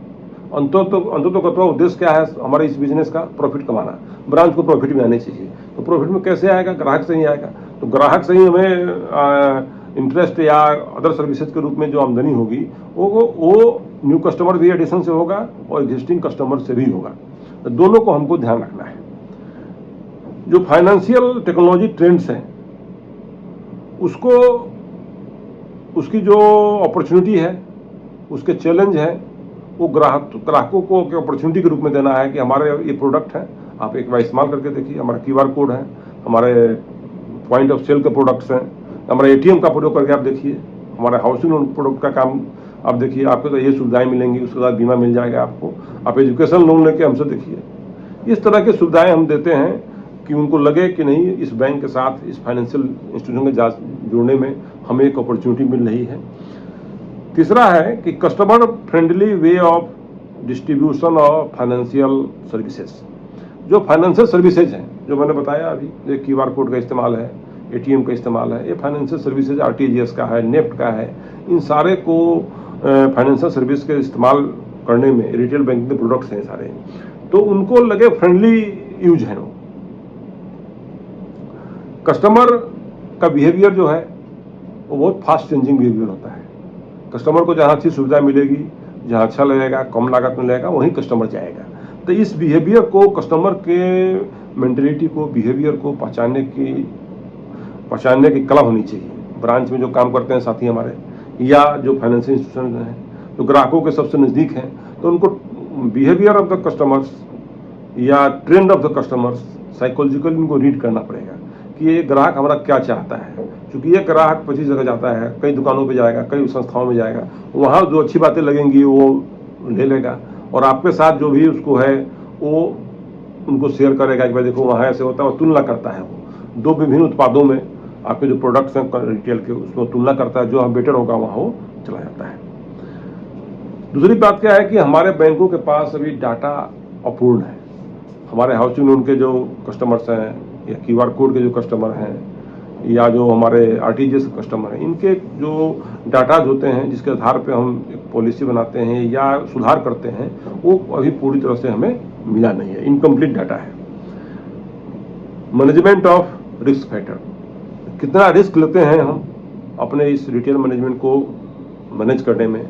अंततः उद्देश्य क्या है हमारे इस बिजनेस का? प्रॉफिट कमाना। ब्रांच को प्रॉफिट में आने चाहिए, तो प्रॉफिट में कैसे आएगा? ग्राहक से ही आएगा। तो ग्राहक से ही हमें इंटरेस्ट या अदर सर्विसेज के रूप में जो आमदनी होगी वो न्यू कस्टमर भी एडिशन से होगा और एग्जिस्टिंग कस्टमर से भी होगा। तो दोनों को हमको ध्यान रखना है। जो फाइनेंशियल टेक्नोलॉजी ट्रेंड्स हैं उसकी जो अपॉर्चुनिटी है, उसके चैलेंज है, वो ग्राहकों को अपॉर्चुनिटी के रूप में देना है कि हमारे ये प्रोडक्ट है, आप एक बार इस्तेमाल करके देखिए। हमारा QR कोड है, हमारे पॉइंट ऑफ सेल के प्रोडक्ट्स हैं, हमारे ATM का प्रयोग करके आप देखिए, हमारे हाउसिंग लोन प्रोडक्ट का काम आप देखिए, आपको तो ये सुविधाएं मिलेंगी, उसके बाद बीमा मिल जाएगा आपको। आप एजुकेशन लोन लेके हमसे देखिए। इस तरह की सुविधाएं हम देते हैं कि उनको लगे कि नहीं, इस बैंक के साथ, इस फाइनेंशियल इंस्टीट्यूशन के जुड़ने में हमें एक अपॉर्चुनिटी मिल रही है। तीसरा है कि customer friendly way of distribution of financial services. जो फाइनेंशियल सर्विसेज हैं, जो मैंने बताया अभी, जो QR कोड का इस्तेमाल है, ATM का इस्तेमाल है, ये फाइनेंशियल सर्विसेज RTGS का है, नेफ्ट का है, इन सारे को फाइनेंशियल सर्विस के इस्तेमाल करने में रिटेल बैंकिंग के प्रोडक्ट्स हैं सारे, तो उनको लगे फ्रेंडली यूज है। वो कस्टमर का बिहेवियर जो है वो बहुत फास्ट चेंजिंग बिहेवियर होता है। कस्टमर को जहाँ अच्छी सुविधा मिलेगी, जहाँ अच्छा लगेगा, कम लागत में लगेगा, वहीं कस्टमर जाएगा। तो इस बिहेवियर को, कस्टमर के मेंटेलिटी को, बिहेवियर को पहचानने की कला होनी चाहिए। ब्रांच में जो काम करते हैं साथी हमारे, या जो फाइनेंशियल इंस्टीट्यूशन हैं, जो ग्राहकों के सबसे नज़दीक हैं, तो उनको बिहेवियर ऑफ द कस्टमर्स या trend of the customers psychologically उनको रीड करना पड़ेगा कि ये ग्राहक हमारा क्या चाहता है। क्योंकि ये ग्राहक 25 जगह जाता है, कई दुकानों पे जाएगा, कई संस्थाओं में जाएगा, वहाँ जो अच्छी बातें लगेंगी वो ले लेगा, और आपके साथ जो भी उसको है वो उनको शेयर करेगा कि भाई देखो वहाँ ऐसे होता है, और तुलना करता है। वो दो विभिन्न उत्पादों में आपके जो प्रोडक्ट्स हैं रिटेल के, उसमें तुलना करता है, जो हम बेटर होगा वहाँ वो चला जाता है। दूसरी बात क्या है कि हमारे बैंकों के पास अभी डाटा अपूर्ण है। हमारे हाउसिंग लोन के जो कस्टमर्स हैं, या QR कोड के जो कस्टमर हैं, या जो हमारे RTGS कस्टमर हैं, इनके जो डाटाज होते हैं जिसके आधार पे हम एक पॉलिसी बनाते हैं या सुधार करते हैं, वो अभी पूरी तरह से हमें मिला नहीं है, इनकम्प्लीट डाटा है। मैनेजमेंट ऑफ रिस्क फैक्टर, कितना रिस्क लेते हैं हम अपने इस रिटेल मैनेजमेंट को मैनेज करने में,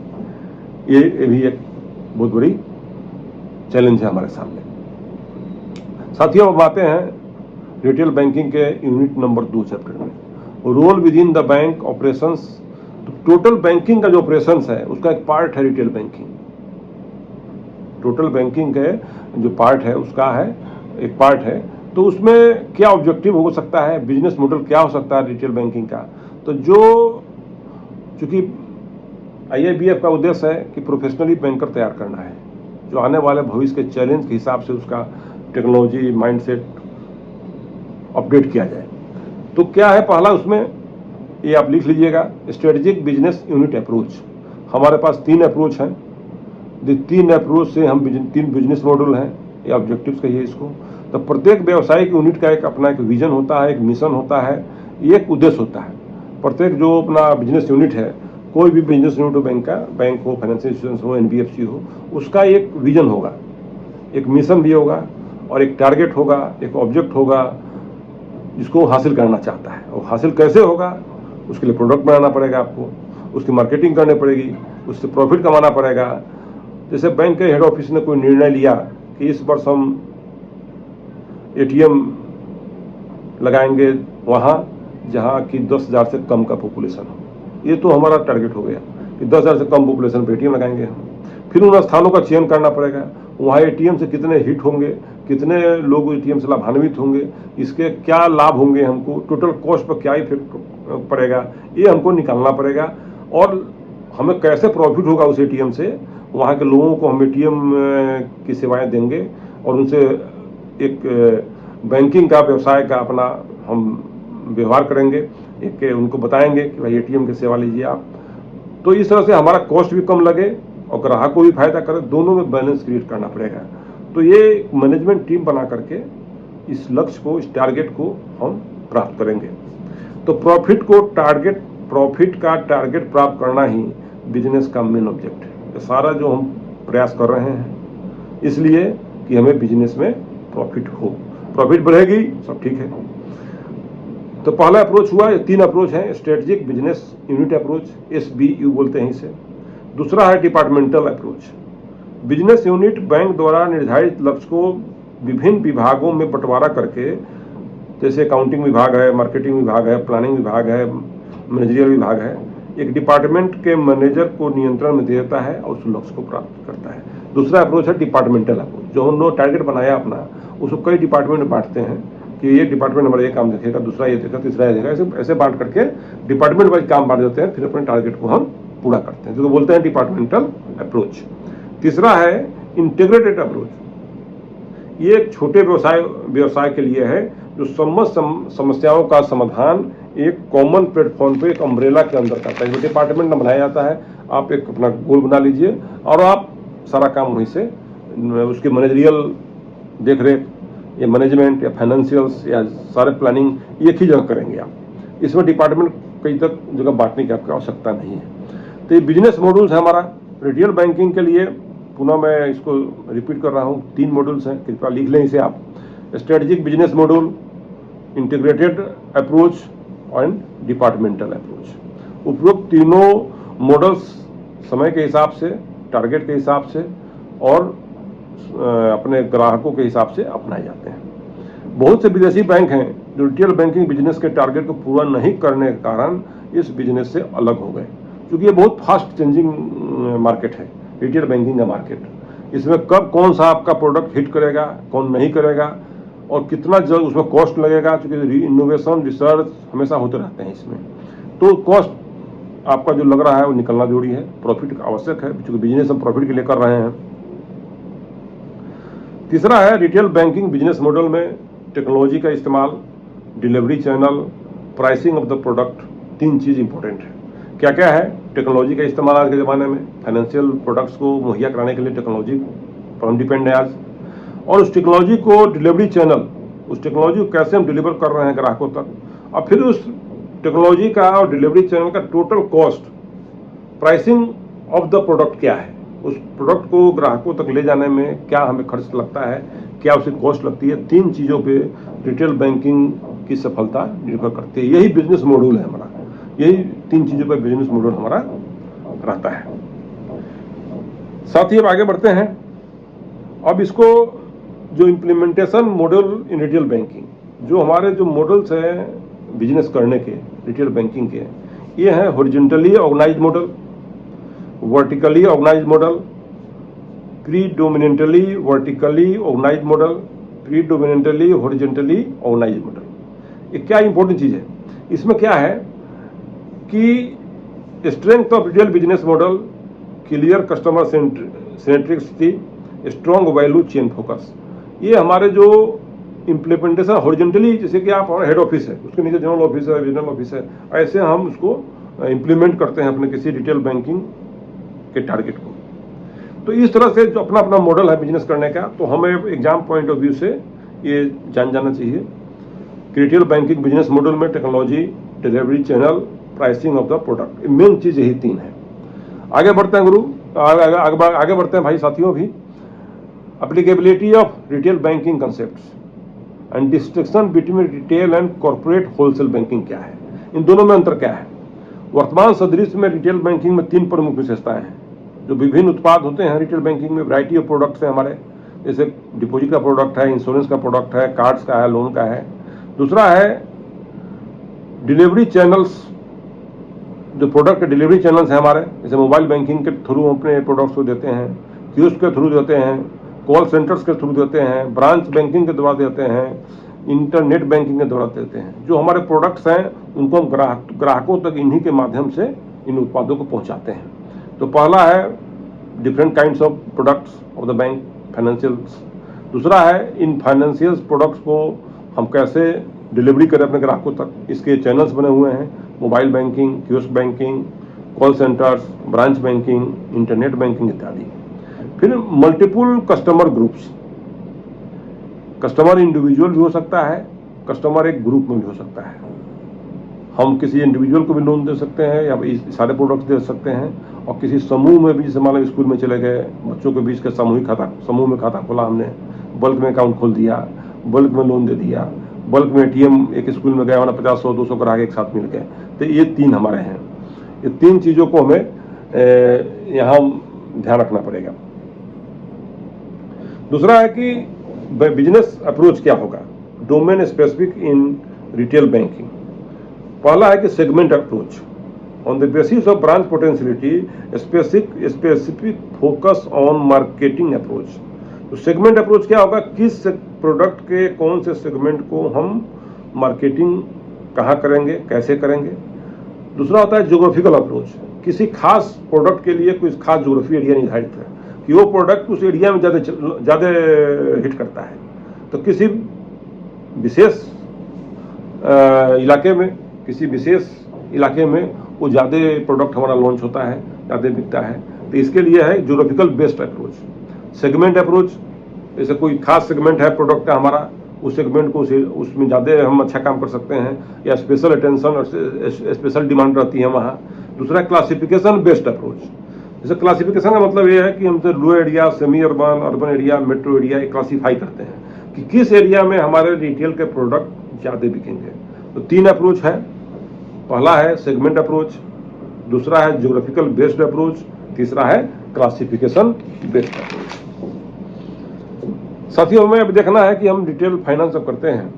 ये भी एक बहुत बड़ी चैलेंज है हमारे सामने। साथियों, अब आते हैं रिटेल बैंकिंग के यूनिट नंबर 2 चैप्टर में, role within the bank operations. तो टोटल बैंकिंग का जो ऑपरेशंस है उसका एक पार्ट है रिटेल बैंकिंग। टोटल बैंकिंग के जो पार्ट है उसका है एक पार्ट है। तो उसमें क्या ऑब्जेक्टिव हो सकता है, बिजनेस मॉडल क्या हो सकता है रिटेल बैंकिंग का। तो चूंकि IIBF का उद्देश्य है कि प्रोफेशनली बैंकर तैयार करना है, जो आने वाले भविष्य के चैलेंज के हिसाब से उसका टेक्नोलॉजी माइंडसेट अपडेट किया जाए। तो क्या है पहला उसमें, ये आप लिख लीजिएगा, स्ट्रेटेजिक बिजनेस यूनिट अप्रोच। हमारे पास 3 अप्रोच हैं। 3 अप्रोच से हम 3 बिजनेस मॉडल हैं, ये ऑब्जेक्टिव्स कहिए इसको। तो प्रत्येक व्यवसायिक यूनिट का एक अपना एक विजन होता है, एक मिशन होता है, एक उद्देश्य होता है। प्रत्येक जो अपना बिजनेस यूनिट है, कोई भी बिजनेस यूनिट हो, बैंक हो, फाइनेंशियल इंस्टीट्यूशन हो, NBFC हो, उसका एक विजन होगा, एक मिशन भी होगा, और एक टारगेट होगा, एक ऑब्जेक्ट होगा जिसको हासिल करना चाहता है। और हासिल कैसे होगा, उसके लिए प्रोडक्ट बनाना पड़ेगा आपको, उसकी मार्केटिंग करनी पड़ेगी, उससे प्रॉफिट कमाना पड़ेगा। जैसे बैंक के हेड ऑफिस ने कोई निर्णय लिया कि इस वर्ष हम ATM लगाएंगे वहाँ जहाँ की 10,000 से कम का पॉपुलेशन हो, ये तो हमारा टारगेट हो गया कि 10,000 से कम पॉपुलेशन पर ATM लगाएंगे हम। फिर उन स्थानों का चयन करना पड़ेगा, वहाँ ATM से कितने हिट होंगे, कितने लोग ATM से लाभान्वित होंगे, इसके क्या लाभ होंगे, हमको टोटल कॉस्ट पर क्या इफेक्ट पड़ेगा, ये हमको निकालना पड़ेगा। और हमें कैसे प्रॉफिट होगा उस ATM से, वहाँ के लोगों को हम ATM की सेवाएं देंगे, और उनसे एक बैंकिंग का, व्यवसाय का अपना हम व्यवहार करेंगे, एक उनको बताएंगे कि भाई ATM की सेवा लीजिए आप। तो इस तरह से हमारा कॉस्ट भी कम लगे और ग्राहक को भी फायदा करे, दोनों में बैलेंस क्रिएट करना पड़ेगा। तो ये मैनेजमेंट टीम बना करके इस लक्ष्य को, इस टारगेट को हम प्राप्त करेंगे। तो प्रॉफिट का टारगेट प्राप्त करना ही बिजनेस का मेन ऑब्जेक्ट है। ये सारा जो हम प्रयास कर रहे हैं इसलिए कि हमें बिजनेस में प्रॉफिट हो, प्रॉफिट बढ़ेगी सब ठीक है। तो पहला अप्रोच हुआ, ये 3 अप्रोच हैं। Strategic business unit approach, SBU बोलते हैं इसे। दूसरा है departmental approach. Business unit bank द्वारा निर्धारित लक्ष्य को विभिन्न विभागों में बंटवारा करके, जैसे अकाउंटिंग विभाग है, मार्केटिंग विभाग है, प्लानिंग विभाग है, मैनेजरियल विभाग है, एक डिपार्टमेंट के मैनेजर को नियंत्रण में देता है और उस लक्ष्य को प्राप्त करता है। दूसरा अप्रोच है डिपार्टमेंटल अप्रोच। जो हमने टारगेट बनाया अपना, उसको कई डिपार्टमेंट में बांटते हैं कि ये डिपार्टमेंट हमारा ये काम देखेगा, दूसरा ये देखेगा, तीसरा ये देखेगा, ऐसे बांट करके डिपार्टमेंट वाइज काम बांट देते हैं, फिर अपने टारगेट को हम पूरा करते हैं, जो बोलते हैं डिपार्टमेंटल अप्रोच। तीसरा है इंटीग्रेटेड अप्रोच। ये एक छोटे व्यवसाय के लिए है, जो समस्याओं का समाधान एक कॉमन प्लेटफॉर्म पे, एक अम्ब्रेला के अंदर करता है। जो डिपार्टमेंट में बनाया जाता है, आप एक अपना गोल बना लीजिए और आप सारा काम वहीं से, उसके मैनेजरियल देख रेख या मैनेजमेंट या फाइनेंशियल्स या सारे प्लानिंग एक ही जगह करेंगे आप। इसमें डिपार्टमेंट कई तक जगह बांटने की आपकी आवश्यकता नहीं है। तो ये बिजनेस मॉड्यूल्स है हमारा रिटेल बैंकिंग के लिए। पुनः मैं इसको रिपीट कर रहा हूँ, 3 मॉड्यूल्स हैं, कृपया लिख लें इसे आप। Strategic business module, integrated approach and departmental approach. उपरोक्त तीनों मॉडल्स समय के हिसाब से, टारगेट के हिसाब से और अपने ग्राहकों के हिसाब से अपनाए जाते हैं। बहुत से विदेशी बैंक हैं जो रिटेल बैंकिंग बिजनेस के टारगेट को पूरा नहीं करने के कारण इस बिजनेस से अलग हो गए, क्योंकि ये बहुत फास्ट चेंजिंग मार्केट है रिटेल बैंकिंग का मार्केट। इसमें कब कौन सा आपका प्रोडक्ट हिट करेगा, कौन नहीं करेगा और कितना जल्द उसमें कॉस्ट लगेगा, क्योंकि इनोवेशन रिसर्च हमेशा होते रहते हैं इसमें। तो कॉस्ट आपका जो लग रहा है वो निकलना जरूरी है, प्रॉफिट आवश्यक है, क्योंकि बिजनेस हम प्रॉफिट के लिए कर रहे हैं। तीसरा है रिटेल बैंकिंग बिजनेस मॉडल में टेक्नोलॉजी का इस्तेमाल, delivery channel, pricing of the product, 3 चीज इंपॉर्टेंट है। क्या क्या है? टेक्नोलॉजी का इस्तेमाल आज के ज़माने में फाइनेंशियल प्रोडक्ट्स को मुहैया कराने के लिए टेक्नोलॉजी पर हम डिपेंड है आज, और उस टेक्नोलॉजी को डिलीवरी चैनल, उस टेक्नोलॉजी को कैसे हम डिलीवर कर रहे हैं ग्राहकों तक, और फिर उस टेक्नोलॉजी का और डिलीवरी चैनल का total cost, pricing of the product क्या है, उस प्रोडक्ट को ग्राहकों तक ले जाने में क्या हमें खर्च लगता है, क्या उसे कॉस्ट लगती है। 3 चीज़ों पे रिटेल बैंकिंग की सफलता निर्भर करती है। यही बिजनेस मॉड्यूल है हमारा, यही 3 चीज़ों पर बिजनेस मॉड्यूल हमारा रहता है। साथ ही अब आगे बढ़ते हैं। अब इसको जो इम्प्लीमेंटेशन मॉडल इन रिटेल बैंकिंग, जो हमारे जो मॉडल्स हैं बिजनेस करने के रिटेल बैंकिंग के, ये हैं horizontally organised model, vertically organised model, predominantly vertically organised model, predominantly horizontally organised model. ये क्या इंपॉर्टेंट चीज़ है? इसमें क्या है कि strength of retail business model, clear customer centricity, strong value chain focus. ये हमारे जो इम्प्लीमेंटेशन हॉरिजॉन्टली, जैसे कि आप हेड ऑफिस है, उसके नीचे जनरल ऑफिस है, रीजनल ऑफिस है, ऐसे हम उसको इम्प्लीमेंट करते हैं अपने किसी रिटेल बैंकिंग के टारगेट को। तो इस तरह से जो अपना अपना मॉडल है बिजनेस करने का, तो हमें एग्जाम पॉइंट ऑफ व्यू से ये जान जाना चाहिए कि रिटेल बैंकिंग बिजनेस मॉडल में technology, delivery channel, pricing of the product, main चीज़ यही 3 है। आगे बढ़ते हैं गुरु, आगे बढ़ते हैं भाई साथियों भी। Applicability of retail banking concepts and distinction between retail and corporate wholesale banking क्या है, इन दोनों में अंतर क्या है? वर्तमान सदृश में रिटेल बैंकिंग में 3 प्रमुख विशेषताएं हैं। जो विभिन्न उत्पाद होते हैं रिटेल बैंकिंग में, वैरायटी ऑफ प्रोडक्ट्स हैं हमारे, जैसे डिपॉजिट का प्रोडक्ट है, इंश्योरेंस का प्रोडक्ट है, कार्ड्स का है, लोन का है। दूसरा है डिलीवरी चैनल्स, जो प्रोडक्ट के डिलीवरी चैनल्स हैं हमारे, जैसे मोबाइल बैंकिंग के थ्रू अपने प्रोडक्ट्स को देते हैं, कियोस्क के थ्रू देते हैं, कॉल सेंटर्स के थ्रू देते हैं, ब्रांच बैंकिंग के द्वारा देते हैं, इंटरनेट बैंकिंग के द्वारा देते हैं। जो हमारे प्रोडक्ट्स हैं उनको हम ग्राहकों तक इन्हीं के माध्यम से इन उत्पादों को पहुंचाते हैं। तो पहला है different kinds of products of the bank financials. दूसरा है इन फाइनेंशियल प्रोडक्ट्स को हम कैसे डिलीवरी करें अपने ग्राहकों तक, इसके चैनल्स बने हुए हैं, mobile banking, kiosk banking, call centres, branch banking, internet banking इत्यादि। फिर multiple customer groups, customer individual भी हो सकता है, कस्टमर एक ग्रुप में भी हो सकता है। हम किसी इंडिविजुअल को भी लोन दे सकते हैं या सारे प्रोडक्ट्स दे सकते हैं, और किसी समूह में भी, जैसे मान लो स्कूल में चले गए, बच्चों के बीच का सामूहिक खाता, समूह में खाता खोला हमने, बल्क में अकाउंट खोल दिया, बल्क में लोन दे दिया, बल्क में एटीएम, एक स्कूल में गया वरना 50, 100, 200 ग्राहक एक साथ मिल गए। तो ये 3 हमारे हैं। ये 3 चीज़ों को हमें यहाँ ध्यान रखना पड़ेगा। दूसरा है कि बिजनेस अप्रोच क्या होगा, domain specific in retail banking. पहला है कि segment approach, on the basis of branch potentiality specific focus on marketing approach. तो सेगमेंट अप्रोच क्या होगा, किस प्रोडक्ट के कौन से सेगमेंट को हम मार्केटिंग कहाँ करेंगे, कैसे करेंगे। दूसरा होता है ज्योग्राफिकल अप्रोच, किसी खास प्रोडक्ट के लिए कोई खास ज्योग्राफी एरिया निर्धारित है कि वो प्रोडक्ट उस एरिया में ज़्यादा हिट करता है, तो किसी विशेष इलाके में, किसी विशेष इलाके में वो ज़्यादा प्रोडक्ट हमारा लॉन्च होता है, ज़्यादा बिकता है। तो इसके लिए है geographical based approach. Segment approach, जैसे कोई खास सेगमेंट है प्रोडक्ट का हमारा, उस सेगमेंट को उसमें ज़्यादा हम अच्छा काम कर सकते हैं, या स्पेशल अटेंशन और स्पेशल डिमांड रहती है वहाँ। दूसरा क्लासिफिकेशन बेस्ड अप्रोच, जैसे क्लासिफिकेशन का मतलब ये है कि हम low area, semi urban, urban area, metro area classify करते हैं कि किस एरिया में हमारे रिटेल के प्रोडक्ट ज़्यादा बिकेंगे। तो 3 अप्रोच है, पहला है सेगमेंट अप्रोच, दूसरा है ज्योग्राफिकल बेस्ड अप्रोच, तीसरा है क्लासिफिकेशन बेस्ड अप्रोच। साथियों, हमें अब देखना है कि हम रिटेल फाइनेंस जब करते हैं,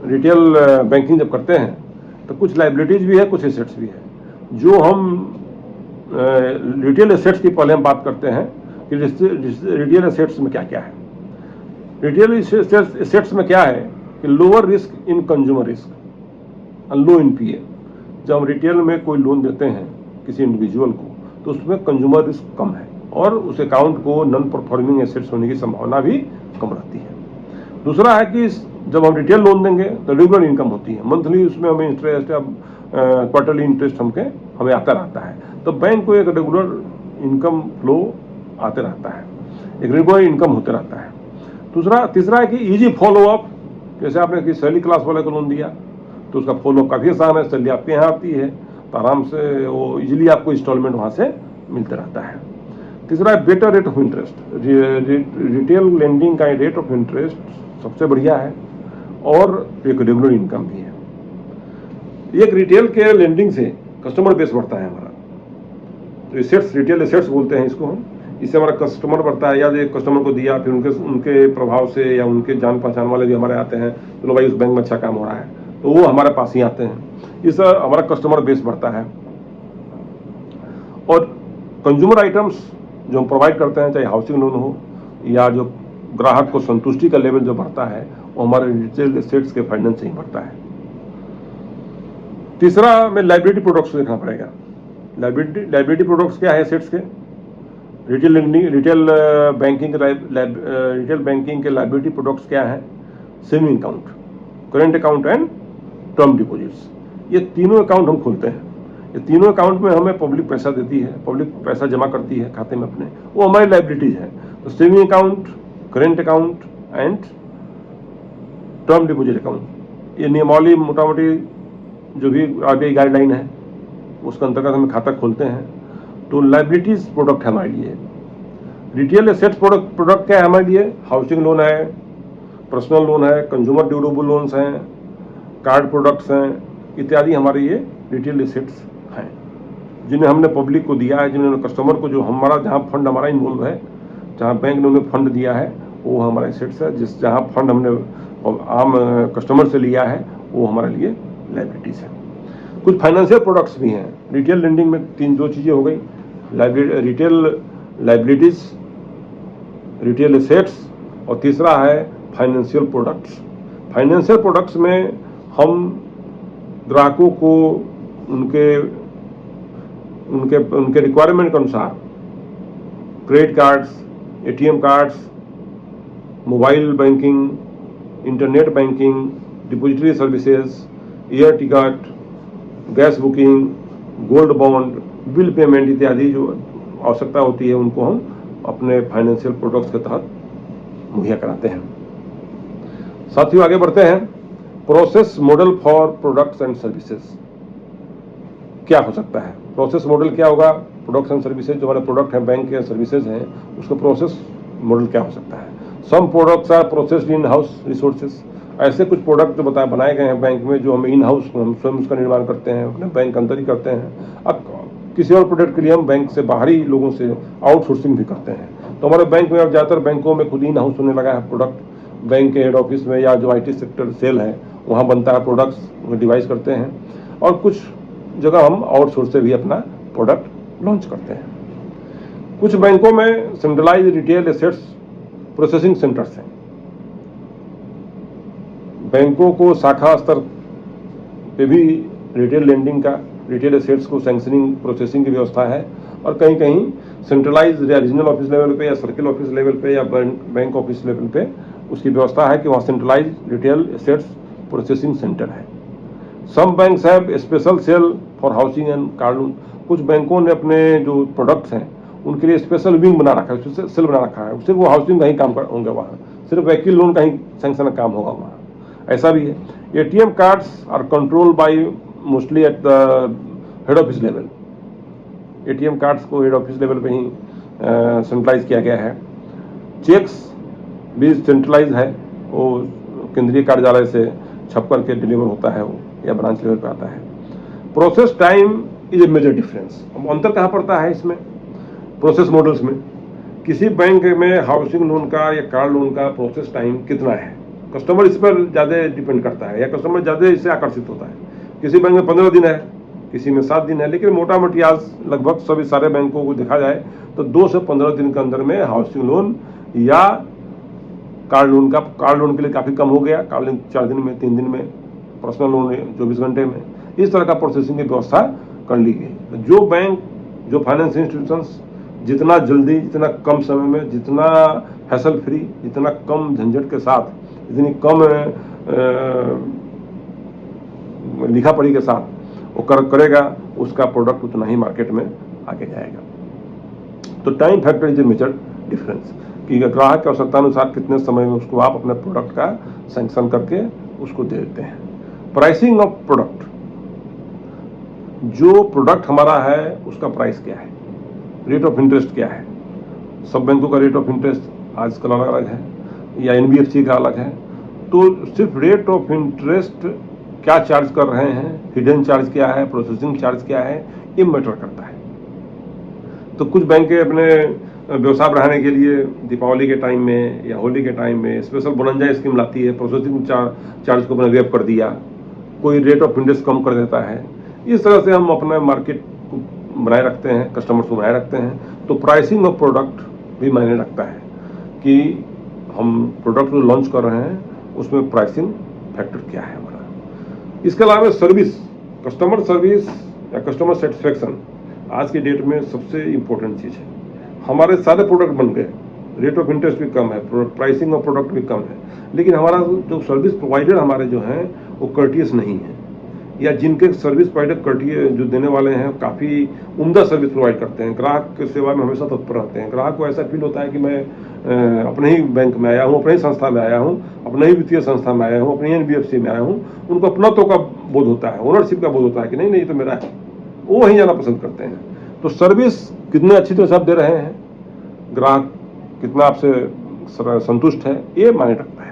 रिटेल बैंकिंग जब करते हैं, तो कुछ लाइबिलिटीज भी है, कुछ एसेट्स भी है। जो हम रिटेल एसेट्स की पहले हम बात करते हैं कि रिटेल एसेट्स में क्या क्या है। रिटेल एसेट्स में क्या है कि lower risk in consumer risk, low NPA. जब हम रिटेल में कोई लोन देते हैं किसी इंडिविजुअल को, तो उसमें कंज्यूमर रिस्क कम है और उस अकाउंट को नॉन परफॉर्मिंग एसेट्स होने की संभावना भी कम रहती है। दूसरा है कि जब हम रिटेल लोन देंगे तो रेगुलर इनकम होती है, मंथली उसमें हमें इंटरेस्ट या क्वार्टरली इंटरेस्ट हमें आता रहता है। तो बैंक को एक रेगुलर इनकम फ्लो आते रहता है, एक रेगुलर इनकम होते रहता है। तीसरा है कि इजी फॉलो अप। जैसे आपने किसी सैलरी क्लास वाले को लोन दिया तो उसका फॉलो अप काफ़ी आसान है, सैलरी आपके यहाँ आती है तो आराम से वो इजीली आपको इंस्टॉलमेंट वहाँ से मिलता रहता है। तीसरा है better rate of interest. Retail lending का रेट ऑफ इंटरेस्ट सबसे बढ़िया है और एक रेगुलर इनकम भी है। एक रिटेल के लेंडिंग से कस्टमर बेस बढ़ता है हमारा, तो एसेट्स, रिटेल एसेट्स बोलते हैं इसको हम। इससे हमारा कस्टमर बढ़ता है, या एक कस्टमर को दिया फिर उनके प्रभाव से या उनके जान पहचान वाले भी हमारे आते हैं, चलो भाई उस बैंक में अच्छा काम हो रहा है तो वो हमारे पास ही आते हैं। इससे हमारा कस्टमर बेस बढ़ता है। और कंज्यूमर आइटम्स जो हम प्रोवाइड करते हैं, चाहे हाउसिंग लोन हो या जो ग्राहक को संतुष्टि का लेवल जो बढ़ता है, वो हमारे रिटेल एसेट्स के फाइनेंस से ही बढ़ता है। तीसरा में लाइबिलिटी प्रोडक्ट्स देखना पड़ेगा। लाइबिलिटी प्रोडक्ट्स क्या है एसेट्स के? रिटेल बैंकिंग के लाइबिलिटी प्रोडक्ट्स क्या है? Saving account, current account and term deposits. ये तीनों अकाउंट हम खोलते हैं। ये तीनों अकाउंट में हमें पब्लिक पैसा देती है, पब्लिक पैसा जमा करती है खाते में अपने, वो हमारी लाइबिलिटीज है। तो saving account, current account and term deposit account, ये नियमावली मोटा मोटी जो भी आरबीआई गाइडलाइन है उसके अंतर्गत हम खाता खोलते हैं। तो लाइबिलिटीज प्रोडक्ट है हमारे लिए। रिटेल एसेट्स प्रोडक्ट क्या है हमारे लिए? हाउसिंग लोन है, पर्सनल लोन है, कंज्यूमर ड्यूरेबल लोन्स हैं, कार्ड प्रोडक्ट्स हैं, इत्यादि हमारे ये रिटेल एसेट्स हैं जिन्हें हमने पब्लिक को दिया है, जिन्होंने कस्टमर को, जो हमारा जहाँ फंड हमारा इन्वॉल्व है, जहाँ बैंक ने उन्हें फंड दिया है वो हमारा एसेट्स है। जहाँ फंड हमने आम कस्टमर से लिया है वो हमारे लिए लाइबिलिटीज है। कुछ फाइनेंशियल प्रोडक्ट्स भी हैं। रिटेल लेंडिंग में दो चीज़ें हो गई, रिटेल लाइबिलिटीज, रिटेल एसेट्स, और तीसरा है फाइनेंशियल प्रोडक्ट्स। फाइनेंशियल प्रोडक्ट्स में हम ग्राहकों को उनके रिक्वायरमेंट के अनुसार credit cards, ATM cards, mobile banking, internet banking, depository services, air ticket, gas booking, gold bond, bill payment इत्यादि जो आवश्यकता होती है उनको हम अपने फाइनेंशियल प्रोडक्ट्स के तहत मुहैया कराते हैं। साथियों, आगे बढ़ते हैं। Process model for products and services क्या हो सकता है? प्रोसेस मॉडल क्या होगा? प्रोडक्ट्स एंड सर्विसेज, जो हमारे प्रोडक्ट हैं, बैंक के सर्विसेज हैं, उसका प्रोसेस मॉडल क्या हो सकता है? Some products are processed in house resources. ऐसे कुछ प्रोडक्ट जो बनाए गए हैं बैंक में, जो हम इन हाउस, हम स्वयं उसका निर्माण करते हैं, अपने बैंक अंदर ही करते हैं। अब किसी और प्रोडक्ट के लिए हम बैंक से बाहरी लोगों से आउटसोर्सिंग भी करते हैं। तो हमारे बैंक में अब ज़्यादातर बैंकों में खुद इन हाउस होने लगा है प्रोडक्ट। बैंक के हेड ऑफिस में या जो आईटी सेक्टर सेल है वहाँ बनता है प्रोडक्ट्स, डिवाइस करते हैं, और कुछ जगह हम आउटसोर्स से भी अपना प्रोडक्ट लॉन्च करते हैं। कुछ बैंकों में centralise retail assets processing centres हैं। बैंकों को शाखा स्तर पे भी रिटेल लेंडिंग का, रिटेल एसेट्स को सैंक्शनिंग, प्रोसेसिंग की व्यवस्था है, और कहीं कहीं सेंट्रलाइज या रीजनल ऑफिस लेवल पे या सर्किल ऑफिस लेवल पे या बैंक ऑफिस लेवल पे उसकी व्यवस्था है कि वहाँ centralise retail assets processing centre है। Some banks have special cell for housing and car loan. कुछ बैंकों ने अपने जो प्रोडक्ट्स हैं उनके लिए स्पेशल विंग बना रखा है, सेल बना रखा है, सिर्फ वो हाउसिंग का ही काम होंगे वहाँ, सिर्फ व्हीकल लोन का ही सैंक्शन का काम होगा वहाँ, ऐसा भी है। ATM cards are control by mostly at the head office level. ATM cards को हेड ऑफिस लेवल पे ही सेंट्रलाइज किया गया है। चेक्स भी सेंट्रलाइज है, वो केंद्रीय कार्यालय से छप करके डिलीवर होता है वो, या ब्रांच लेवल पे आता है। Process time is a major difference. अब अंतर कहाँ पड़ता है इसमें? प्रोसेस मॉडल्स में किसी बैंक में हाउसिंग लोन का या कार लोन का प्रोसेस टाइम कितना है, कस्टमर इस पर ज़्यादा डिपेंड करता है या कस्टमर ज़्यादा इससे आकर्षित होता है। किसी बैंक में 15 दिन है, किसी में 7 दिन है, लेकिन मोटा मोटी आज लगभग सभी सारे बैंकों को देखा जाए तो 2 से 15 दिन के अंदर में हाउसिंग लोन या कार लोन के लिए काफ़ी कम हो गया, कार लोन 4 दिन में, 3 दिन में, पर्सनल लोन 24 घंटे में, इस तरह का प्रोसेसिंग की व्यवस्था कर ली गई। जो बैंक, जो फाइनेंस इंस्टीट्यूशंस जितना जल्दी, जितना कम समय में, जितना हैसल फ्री, जितना कम झंझट के साथ, जितनी कम लिखा पढ़ी के साथ वो करेगा, उसका प्रोडक्ट उतना ही मार्केट में आगे जाएगा। तो time factor is a major difference कि ग्राहक की आवश्यकता अनुसार कितने समय में उसको आप अपने प्रोडक्ट का सैंक्शन करके उसको दे देते हैं। प्राइसिंग ऑफ प्रोडक्ट, जो प्रोडक्ट हमारा है उसका प्राइस क्या है, रेट ऑफ इंटरेस्ट क्या है। सब बैंकों का रेट ऑफ इंटरेस्ट आजकल अलग अलग है या NBFC का अलग है, तो सिर्फ रेट ऑफ इंटरेस्ट क्या चार्ज कर रहे हैं, हिडन चार्ज क्या है, प्रोसेसिंग चार्ज क्या है, ये मैटर करता है। तो कुछ बैंकें अपने व्यवसाय बढ़ाने के लिए दीपावली के टाइम में या होली के टाइम में स्पेशल बोनंजा स्कीम लाती है, प्रोसेसिंग चार्ज को अपने वेव कर दिया, कोई रेट ऑफ इंटरेस्ट कम कर देता है। इस तरह से हम अपने मार्केट को बनाए रखते हैं, कस्टमर्स को बनाए रखते हैं। तो प्राइसिंग ऑफ प्रोडक्ट भी मायने रखता है कि हम प्रोडक्ट जो लॉन्च कर रहे हैं उसमें प्राइसिंग फैक्टर क्या है हमारा। इसके अलावा सर्विस, कस्टमर सर्विस या कस्टमर सेटिस्फेक्शन आज की डेट में सबसे इम्पोर्टेंट चीज़ है। हमारे सारे प्रोडक्ट बन गए, रेट ऑफ इंटरेस्ट भी कम है, प्राइसिंग ऑफ प्रोडक्ट भी कम है, लेकिन हमारा जो सर्विस प्रोवाइडर हमारे जो हैं वो कर्टियस नहीं है, या जिनके सर्विस प्रोवाइडर कर्टियस जो देने वाले हैं काफ़ी उम्दा सर्विस प्रोवाइड करते हैं, ग्राहक की सेवा में हमेशा तत्पर रहते हैं। ग्राहक को ऐसा फील होता है कि मैं अपने ही बैंक में आया हूँ, अपने ही संस्था में आया हूँ, अपने ही वित्तीय संस्था में आया हूँ, अपनी NBFC में आया हूँ। उनको अपनत्व का बोध होता है, ओनरशिप का बोध होता है कि नहीं नहीं तो मेरा है, वो वहीं जाना पसंद करते हैं। तो सर्विस कितने अच्छी तरह से आप दे रहे हैं, ग्राहक कितना आपसे संतुष्ट है, ये मायने रखता है।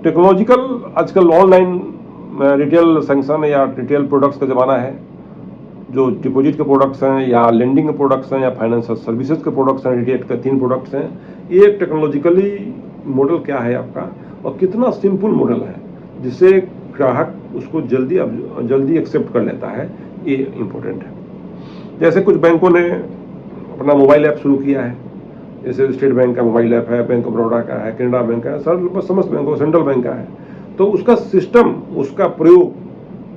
टेक्नोलॉजिकल आजकल ऑनलाइन रिटेल सैंक्शन या रिटेल प्रोडक्ट्स का ज़माना है। जो डिपॉजिट के प्रोडक्ट्स हैं या लेंडिंग के प्रोडक्ट्स हैं या फाइनेंशियल सर्विसेज के प्रोडक्ट्स हैं, रिटेल के 3 प्रोडक्ट्स हैं। ये टेक्नोलॉजिकली मॉडल क्या है आपका और कितना सिंपल मॉडल है जिससे ग्राहक उसको जल्दी एक्सेप्ट कर लेता है, ये इम्पोर्टेंट है। जैसे कुछ बैंकों ने अपना मोबाइल ऐप शुरू किया है, जैसे स्टेट बैंक का मोबाइल ऐप है, बैंक ऑफ बड़ौदा का है, कैनरा बैंक का है, समस्त बैंकों, सेंट्रल बैंक का है। तो उसका सिस्टम, उसका प्रयोग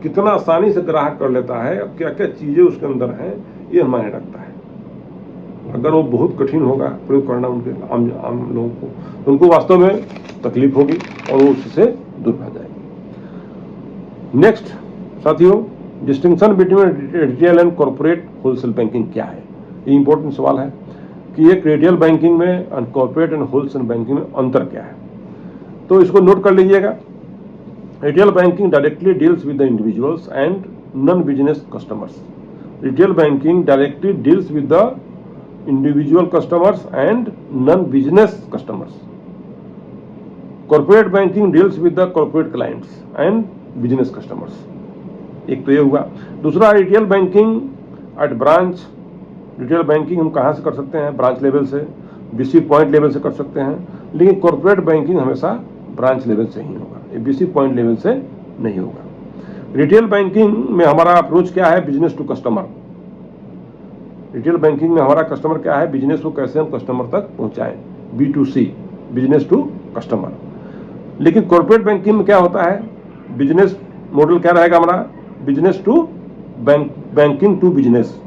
कितना आसानी से ग्राहक कर लेता है, क्या क्या चीज़ें उसके अंदर हैं, ये मायने रखता है। अगर वो बहुत कठिन होगा प्रयोग करना उनके आम लोगों को, तो उनको वास्तव में तकलीफ होगी और वो उससे दूर भाग जाएगी। नेक्स्ट साथियों, distinction between retail and corporate wholesale banking क्या है, ये इंपॉर्टेंट सवाल है कि एक रिटेल बैंकिंग में and corporate and wholesale banking में अंतर क्या है। तो इसको नोट कर लीजिएगा। Retail banking directly deals with the individuals and non business customers. Retail banking directly deals with the individual customers and non business customers. Corporate banking deals with the corporate clients and business customers. एक तो ये हुआ। दूसरा, retail banking at branch. Retail banking हम कहाँ से कर सकते हैं, ब्रांच लेवल से, BC पॉइंट लेवल से कर सकते हैं, लेकिन कॉर्पोरेट बैंकिंग हमेशा ब्रांच लेवल से ही होगा, ये BC पॉइंट लेवल से नहीं होगा। रिटेल बैंकिंग में हमारा अप्रोच क्या है, business to customer. Retail banking में हमारा कस्टमर क्या है, बिजनेस को कैसे हम कस्टमर तक पहुंचाएं, B2C, बिजनेस टू कस्टमर। लेकिन कॉर्पोरेट बैंकिंग में क्या होता है, बिजनेस मॉडल क्या रहेगा हमारा, business to banking to business.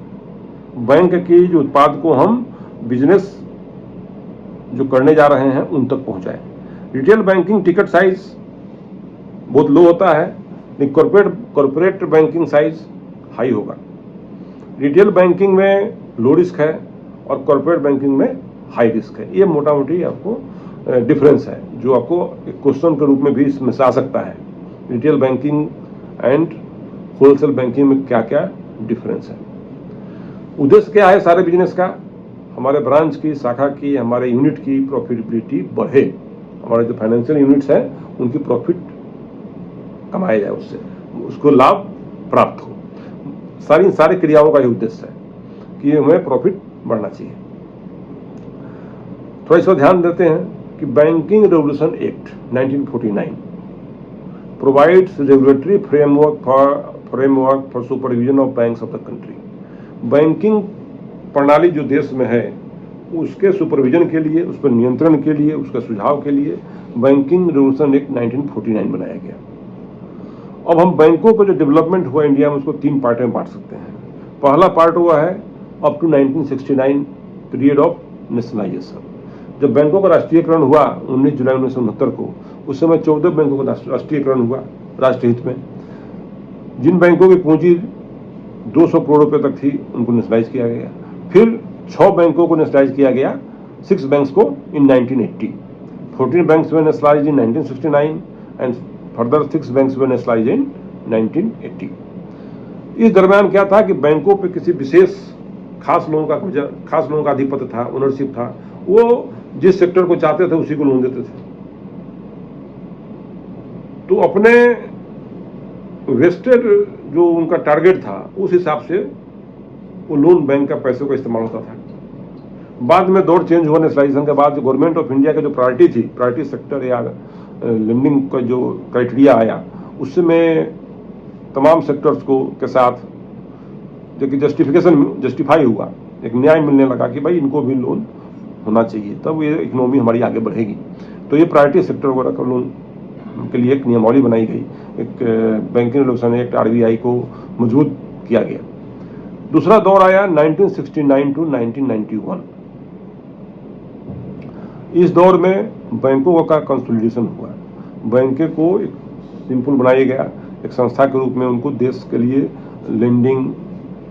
Bank की जो उत्पाद को हम बिजनेस जो करने जा रहे हैं उन तक पहुंचाएं। रिटेल बैंकिंग टिकट साइज बहुत लो होता है, लेकिन कॉर्पोरेट बैंकिंग साइज हाई होगा। रिटेल बैंकिंग में लो रिस्क है और कॉर्पोरेट बैंकिंग में हाई रिस्क है। ये मोटा मोटी आपको डिफरेंस है जो आपको एक क्वेश्चन के रूप में भी इसमें से आ सकता है। Retail banking and wholesale banking में क्या क्या डिफरेंस है। उद्देश्य क्या है सारे बिजनेस का, हमारे ब्रांच की, शाखा की, हमारे यूनिट की प्रॉफिटेबिलिटी बढ़े, हमारे जो फाइनेंशियल यूनिट्स हैं उनकी प्रॉफिट कमाया जाए, उससे उसको लाभ प्राप्त हो। सारी क्रियाओं का ही उद्देश्य है कि हमें प्रॉफिट बढ़ना चाहिए। थोड़ा इस पर ध्यान देते हैं कि banking revolution act 1949 provides regulatory framework for supervision of banks of the country. Banking प्रणाली जो देश में है उसके सुपरविजन के लिए, उस पर नियंत्रण के लिए, उसका सुझाव के लिए बैंकिंग रेवोल्यूशन एक्ट 1949 बनाया गया। अब हम बैंकों का जो डेवलपमेंट हुआ इंडिया में उसको 3 पार्ट में बांट सकते हैं। पहला पार्ट हुआ है up to 1969 period of nationalisation. जब बैंकों का राष्ट्रीयकरण हुआ 19 जुलाई 1969 को, उस समय 14 बैंकों का राष्ट्रीयकरण हुआ राष्ट्र हित में। जिन बैंकों की पूंजी 200 करोड़ रुपए तक थी उनको नेशनलाइज किया गया। फिर 6 बैंकों को नेशनलाइज किया गया, 6 बैंक्स को इन 1980। 14 banks way nationalise in 1969 and further 6 banks way nationalise इन 1980। इस दरमियान क्या था कि बैंकों पे किसी विशेष खास लोगों का आधिपत्य था, ओनरशिप था। वो जिस सेक्टर को चाहते थे उसी को लोन देते थे। तो अपने वेस्टेड जो उनका टारगेट था उस हिसाब से वो लोन बैंक का पैसों का इस्तेमाल होता था। बाद में दौर चेंज हुआ नेशनलाइजेशन के बाद, जो गवर्नमेंट ऑफ इंडिया का जो प्रायोरिटी थी, प्रायोरिटी सेक्टर या लेंडिंग का जो क्राइटेरिया आया, उसमें तमाम सेक्टर्स को के साथ जो कि जस्टिफाई हुआ, एक न्याय मिलने लगा कि भाई इनको भी लोन होना चाहिए, तब ये इकोनॉमी हमारी आगे बढ़ेगी। तो ये प्रायोरिटी सेक्टर वगैरह का लोन के लिए एक नियमावली बनाई गई, एक बैंकिंग रेगुलेशन एक्ट RBI को मजबूत किया गया। दूसरा दौर आया 1969 टू 1991। इस दौर में बैंकों का कंसोलिडेशन हुआ। बैंकों को एक सिंपल बनाया गया, एक संस्था के रूप में उनको देश के लिए लेंडिंग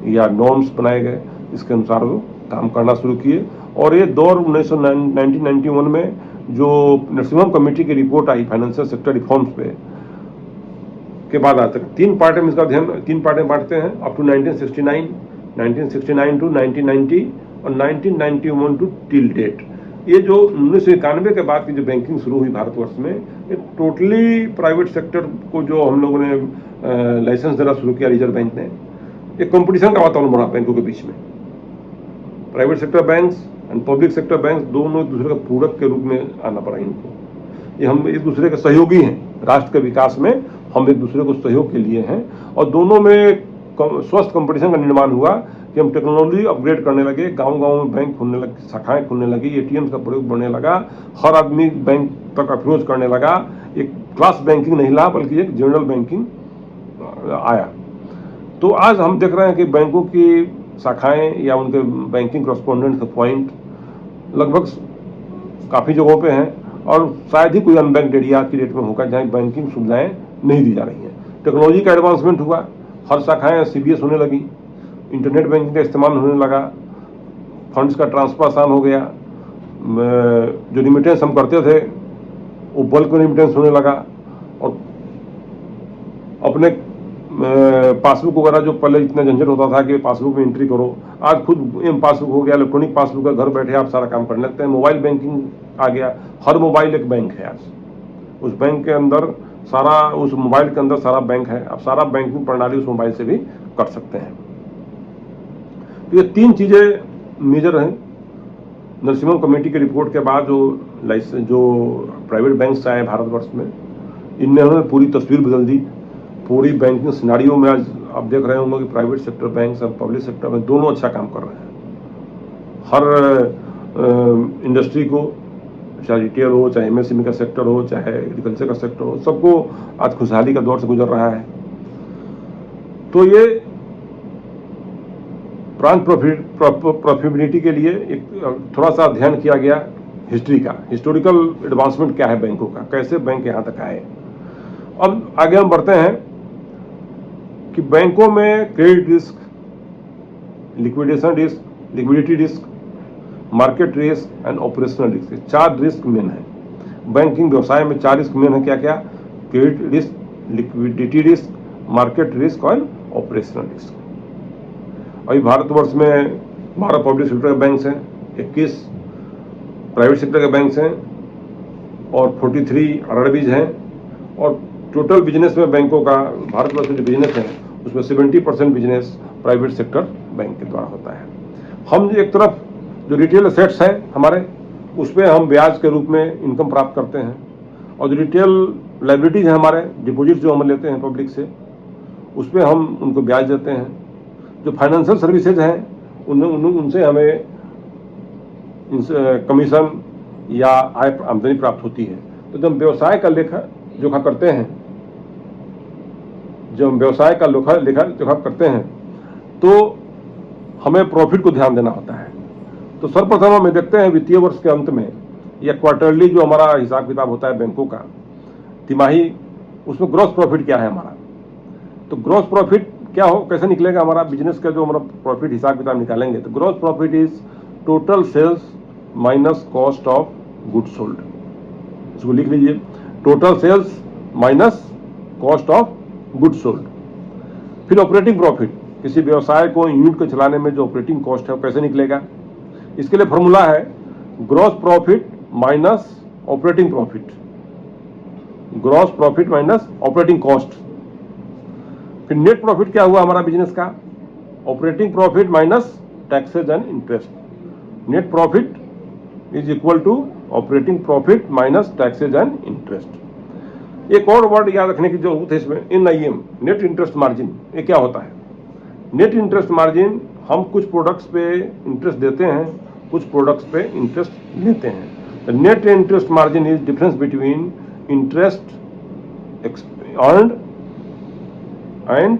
या नॉर्म्स बनाए गए, इसके अनुसार वो काम करना शुरू किए। और ये दौर 1991 में जो नरसिम्हम कमेटी की रिपोर्ट आई फाइनेंशियल सेक्टर रिफॉर्म्स पे के बाद आज तक 3 पार्ट में इसका अध्ययन 3 पार्ट में बांटते हैं, अप टू 1969 टू 1990 और 1991 टू टिल डेट। ये जो 1991 के बाद की जो बैंकिंग शुरू हुई भारतवर्ष में, ये टोटली प्राइवेट सेक्टर को जो हम लोगों ने लाइसेंस देना शुरू किया रिजर्व बैंक ने, एक कंपटीशन का वातावरण बना बैंकों के बीच में। Private sector banks and public sector banks दोनों एक दूसरे का पूरक के रूप में आना पड़ा इनको। ये हम एक दूसरे के सहयोगी हैं, राष्ट्र के विकास में हम एक दूसरे को सहयोग के लिए हैं। और दोनों में स्वस्थ कंपटीशन का निर्माण हुआ कि हम टेक्नोलॉजी अपग्रेड करने लगे, गांव-गांव में बैंक खुलने लगे, शाखाएं खुलने लगी, ATMs का प्रयोग बढ़ने लगा, हर आदमी बैंक तक अप्रोच करने लगा। एक क्लास बैंकिंग नहीं रहा बल्कि एक जनरल बैंकिंग आया। तो आज हम देख रहे हैं कि बैंकों की शाखाएं या उनके बैंकिंग करस्पॉन्डेंट का पॉइंट लगभग काफ़ी जगहों पे हैं, और शायद ही कोई अनबैंक्ड एरिया आज की डेट में होगा जहाँ बैंकिंग सुविधाएं नहीं दी जा रही हैं। टेक्नोलॉजी का एडवांसमेंट हुआ, हर शाखाएं CBS होने लगी, इंटरनेट बैंकिंग का इस्तेमाल होने लगा, फंड्स का ट्रांसफर आसान हो गया, जो रिमिटेंस हम करते थे वो बल्क में रिमिटेंस होने लगा। और अपने पासबुक वगैरह जो पहले इतना झंझट होता था कि पासबुक में एंट्री करो, आज खुद पासबुक हो गया, इलेक्ट्रॉनिक पासबुक है, घर बैठे आप सारा काम करने लगते हैं। मोबाइल बैंकिंग आ गया, हर मोबाइल एक बैंक है आज, उस बैंक के अंदर सारा, उस मोबाइल के अंदर सारा बैंक है, आप सारा बैंकिंग प्रणाली उस मोबाइल से भी कर सकते हैं। तो ये 3 चीजें मेजर हैं। नरसिम्हम कमेटी की रिपोर्ट के बाद जो प्राइवेट बैंक्स आए भारतवर्ष में, इन्होंने पूरी तस्वीर बदल दी। पूरी बैंकिंग सिनारियो में आज आप देख रहे होंगे कि प्राइवेट सेक्टर बैंक्स और पब्लिक सेक्टर में दोनों अच्छा काम कर रहे हैं। हर इंडस्ट्री को, चाहे रिटेल हो, चाहे MSME का सेक्टर हो, चाहे एग्रीकल्चर का सेक्टर हो, सबको आज खुशहाली का दौर से गुजर रहा है। तो ये ब्रांच प्रॉफिटेबिलिटी के लिए एक थोड़ा सा अध्ययन किया गया हिस्ट्री का, हिस्टोरिकल एडवांसमेंट क्या है बैंकों का, कैसे बैंक यहाँ तक आए। अब आगे हम बढ़ते हैं कि बैंकों में credit risk, liquidation risk, liquidity risk, market risk and operational risk, 4 risk main है बैंकिंग व्यवसाय में। 4 रिस्क मेन है क्या क्या? Credit risk, liquidity risk, market risk और ऑपरेशनल रिस्क। अभी भारतवर्ष में 12 पब्लिक सेक्टर के बैंक्स हैं, 21 प्राइवेट सेक्टर के बैंक्स हैं और 43 RRBs हैं। और टोटल बिजनेस में बैंकों का भारतवर्ष में जो बिजनेस है उसमें 70% बिजनेस प्राइवेट सेक्टर बैंक के द्वारा होता है। हम एक तरफ जो रिटेल एसेट्स है हमारे, उस पर हम ब्याज के रूप में इनकम प्राप्त करते हैं, और जो रिटेल लाइबिलिटीज है हमारे, डिपॉजिट जो हम लेते हैं पब्लिक से, उस पर हम उनको ब्याज देते हैं। जो फाइनेंशियल सर्विसेज हैं उनसे हमें कमीशन या आय आमदनी प्राप्त होती है। तो जब हम व्यवसाय का लेखा जोखा करते हैं, जब हम व्यवसाय का लेखा जोखा करते हैं तो हमें प्रॉफिट को ध्यान देना होता है। तो सर्वप्रथम हमें देखते हैं वित्तीय वर्ष के अंत में या क्वार्टरली जो हमारा हिसाब किताब होता है बैंकों का, तिमाही, उसमें ग्रॉस प्रॉफिट क्या है हमारा। तो ग्रॉस प्रॉफिट क्या हो, कैसे निकलेगा हमारा बिजनेस का जो हमारा प्रॉफिट हिसाब किताब निकालेंगे, तो gross profit is total sales minus cost of good sold. इसको लिख लीजिए, total sales minus cost of good sold. फिर ऑपरेटिंग प्रॉफिट, किसी व्यवसाय को यूनिट को चलाने में जो ऑपरेटिंग कॉस्ट है वो कैसे निकलेगा। इसके लिए फॉर्मूला है gross profit minus operating profit, gross profit minus operating cost. फिर नेट प्रॉफिट क्या हुआ हमारा बिजनेस का, operating profit minus taxes and interest. Net profit is equal to operating profit minus taxes and interest. एक और word याद रखने की जरूरत है इसमें, NIM, नेट इंटरेस्ट मार्जिन। ये क्या होता है? नेट इंटरेस्ट मार्जिन, हम कुछ प्रोडक्ट्स पे इंटरेस्ट देते हैं, कुछ प्रोडक्ट्स पे इंटरेस्ट लेते हैं। Net interest margin is difference between interest earned and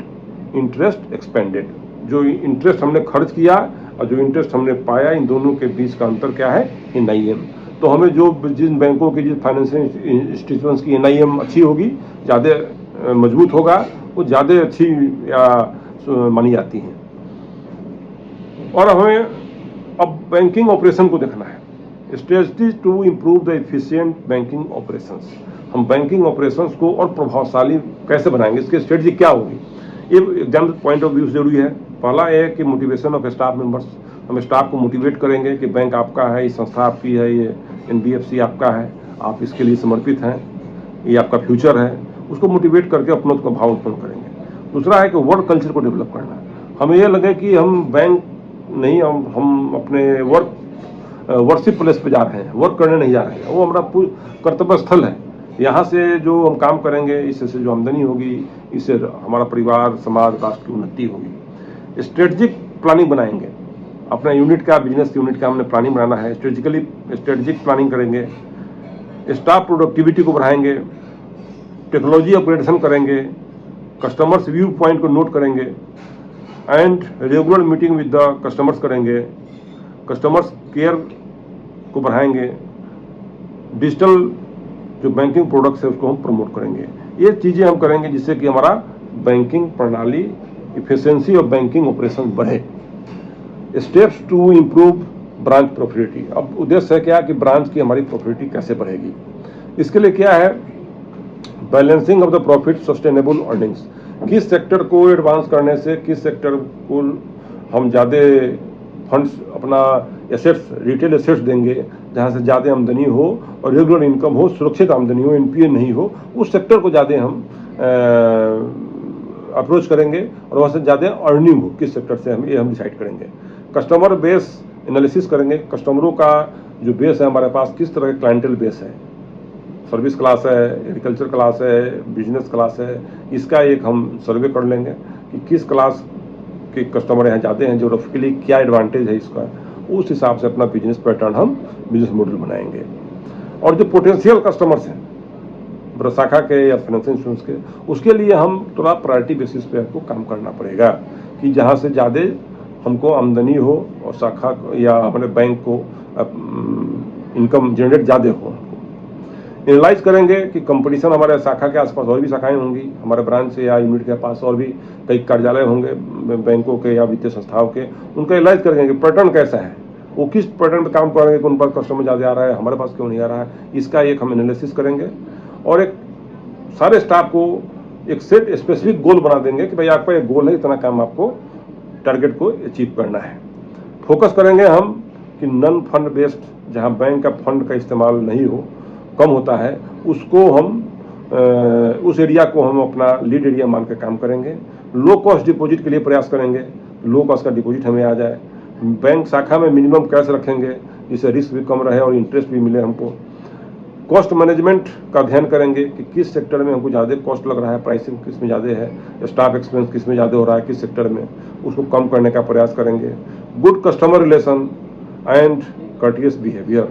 interest expanded. जो इंटरेस्ट हमने खर्च किया और जो इंटरेस्ट हमने पाया, इन दोनों के बीच का अंतर क्या है, NIM। तो हमें जो जिन बैंकों की, जिस फाइनेंशियल इंस्टीट्यूशंस की NIM अच्छी होगी, ज़्यादा मजबूत होगा, वो ज़्यादा अच्छी मानी जाती हैं। और हमें अब बैंकिंग ऑपरेशन को देखना है, strategies to improve the efficient banking operations. हम बैंकिंग ऑपरेशंस को और प्रभावशाली कैसे बनाएंगे, इसकी स्ट्रेटजी क्या होगी, ये एग्जाम पॉइंट ऑफ व्यू से जरूरी है। पहला है कि मोटिवेशन ऑफ स्टाफ मेंबर्स, हम स्टाफ को मोटिवेट करेंगे कि बैंक आपका है, ये संस्था आपकी है, ये NBFC आपका है, आप इसके लिए समर्पित हैं, ये आपका फ्यूचर है। उसको मोटिवेट करके अपनों का भाव उत्पन्न करेंगे। दूसरा है कि वर्क कल्चर को डेवलप करना। हमें यह लगे कि हम बैंक नहीं, हम अपने वर्कशिप प्लेस पे जा रहे हैं, वर्क करने नहीं जा रहे हैं, वो हमारा कर्तव्य स्थल है। यहाँ से जो हम काम करेंगे, इससे जो आमदनी होगी, इससे हमारा परिवार, समाज, राष्ट्र की उन्नति होगी। स्ट्रेटजिक प्लानिंग बनाएंगे, अपना यूनिट का, बिजनेस यूनिट का हमने प्लानिंग बनाना है, स्ट्रेटजिक प्लानिंग करेंगे। स्टाफ प्रोडक्टिविटी को बढ़ाएंगे, टेक्नोलॉजी अपग्रेडेशन करेंगे, कस्टमर्स व्यू पॉइंट को नोट करेंगे and regular meeting with the customers करेंगे, कस्टमर्स केयर को बढ़ाएंगे, डिजिटल जो बैंकिंग प्रोडक्ट्स है उसको हम प्रमोट करेंगे। ये चीज़ें हम करेंगे जिससे कि हमारा बैंकिंग प्रणाली, इफिशिएंसी ऑफ बैंकिंग ऑपरेशन बढ़े। Steps to improve branch profitability, अब उद्देश्य है क्या कि ब्रांच की हमारी प्रॉफिटेबिलिटी कैसे बढ़ेगी। इसके लिए क्या है, balancing of the profit sustainable earnings. किस सेक्टर को एडवांस करने से किस सेक्टर को हम ज़्यादा फंड्स, अपना एसेट्स, रिटेल एसेट्स देंगे जहाँ से ज़्यादा आमदनी हो और रेगुलर इनकम हो, सुरक्षित आमदनी हो, NPA नहीं हो, उस सेक्टर को ज़्यादा हम अप्रोच करेंगे और वहाँ से ज़्यादा अर्निंग हो किस सेक्टर से, हम ये हम डिसाइड करेंगे। कस्टमर बेस एनालिसिस करेंगे, कस्टमरों का जो बेस है हमारे पास, किस तरह का क्लाइंटल बेस है, सर्विस क्लास है, एग्रीकल्चर क्लास है, बिजनेस क्लास है, इसका एक हम सर्वे कर लेंगे कि किस क्लास के कस्टमर यहाँ जाते हैं, जोग्राफिकली क्या एडवांटेज है इसका, उस हिसाब से अपना बिजनेस पैटर्न, हम बिजनेस मॉडल बनाएंगे। और जो पोटेंशियल कस्टमर्स हैं शाखा के या फाइनेंशियल इंस्टीट्यूट्स के, उसके लिए हम थोड़ा प्रायोरिटी बेसिस पे आपको काम करना पड़ेगा कि जहाँ से ज़्यादा हमको आमदनी हो और शाखा या हमारे बैंक को इनकम जनरेट ज़्यादा हो। एनालाइज करेंगे कि कंपटीशन हमारे शाखा के आसपास और भी शाखाएं होंगी, हमारे ब्रांच या यूनिट के पास और भी कई कार्यालय होंगे बैंकों के या वित्तीय संस्थाओं के, उनका एनालाइज करेंगे कि पैटर्न कैसा है, वो किस पैटर्न पे काम करेंगे कि उन पर कस्टमर ज़्यादा आ रहा है, हमारे पास क्यों नहीं आ रहा है, इसका एक हम एनालिसिस करेंगे। और एक सारे स्टाफ को एक सेट स्पेसिफिक गोल बना देंगे कि भाई आपका एक गोल है, इतना काम आपको टारगेट को अचीव करना है। फोकस करेंगे हम कि नॉन फंड बेस्ड, जहाँ बैंक का फंड का इस्तेमाल नहीं हो, कम होता है, उसको हम उस एरिया को हम अपना लीड एरिया मान के काम करेंगे। लो कॉस्ट डिपॉजिट के लिए प्रयास करेंगे, लो कॉस्ट का डिपॉजिट हमें आ जाए। बैंक शाखा में मिनिमम कैश रखेंगे जिससे रिस्क भी कम रहे और इंटरेस्ट भी मिले हमको। कॉस्ट मैनेजमेंट का ध्यान करेंगे कि किस सेक्टर में हमको ज़्यादा कॉस्ट लग रहा है, प्राइसिंग किस में ज़्यादा है, स्टाफ एक्सपेंस किस में ज़्यादा हो रहा है, किस सेक्टर में, उसको कम करने का प्रयास करेंगे। Good customer relation and courteous behaviour,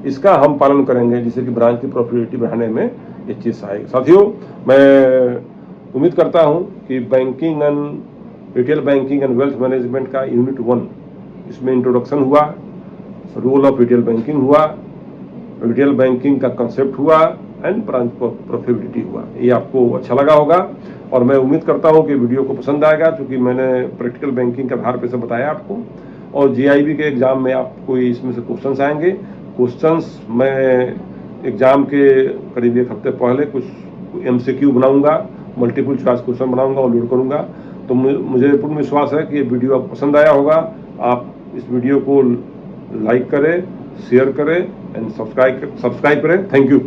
इसका हम पालन करेंगे जिससे कि ब्रांच की प्रॉफिटेबिलिटी बढ़ाने में ये चीज़ आएगी। साथियों, मैं उम्मीद करता हूं कि banking and retail banking and wealth management का यूनिट 1 इसमें इंट्रोडक्शन हुआ, रोल ऑफ रिटेल बैंकिंग हुआ, रिटेल बैंकिंग का कंसेप्ट हुआ एंड ब्रांच प्रॉफिटेबिलिटी हुआ। ये आपको अच्छा लगा होगा और मैं उम्मीद करता हूं कि वीडियो को पसंद आएगा, क्योंकि मैंने प्रैक्टिकल बैंकिंग के आधार पर से बताया आपको। और GIB के एग्जाम में आपको इसमें से क्वेश्चंस आएंगे। क्वेश्चंस मैं एग्जाम के करीब एक हफ्ते पहले कुछ MCQ बनाऊंगा, मल्टीपल चॉइस क्वेश्चन बनाऊंगा और लोड करूंगा। तो मुझे पूर्ण विश्वास है कि ये वीडियो आपको पसंद आया होगा। आप इस वीडियो को लाइक करें, शेयर करें एंड सब्सक्राइब करें। Thank you.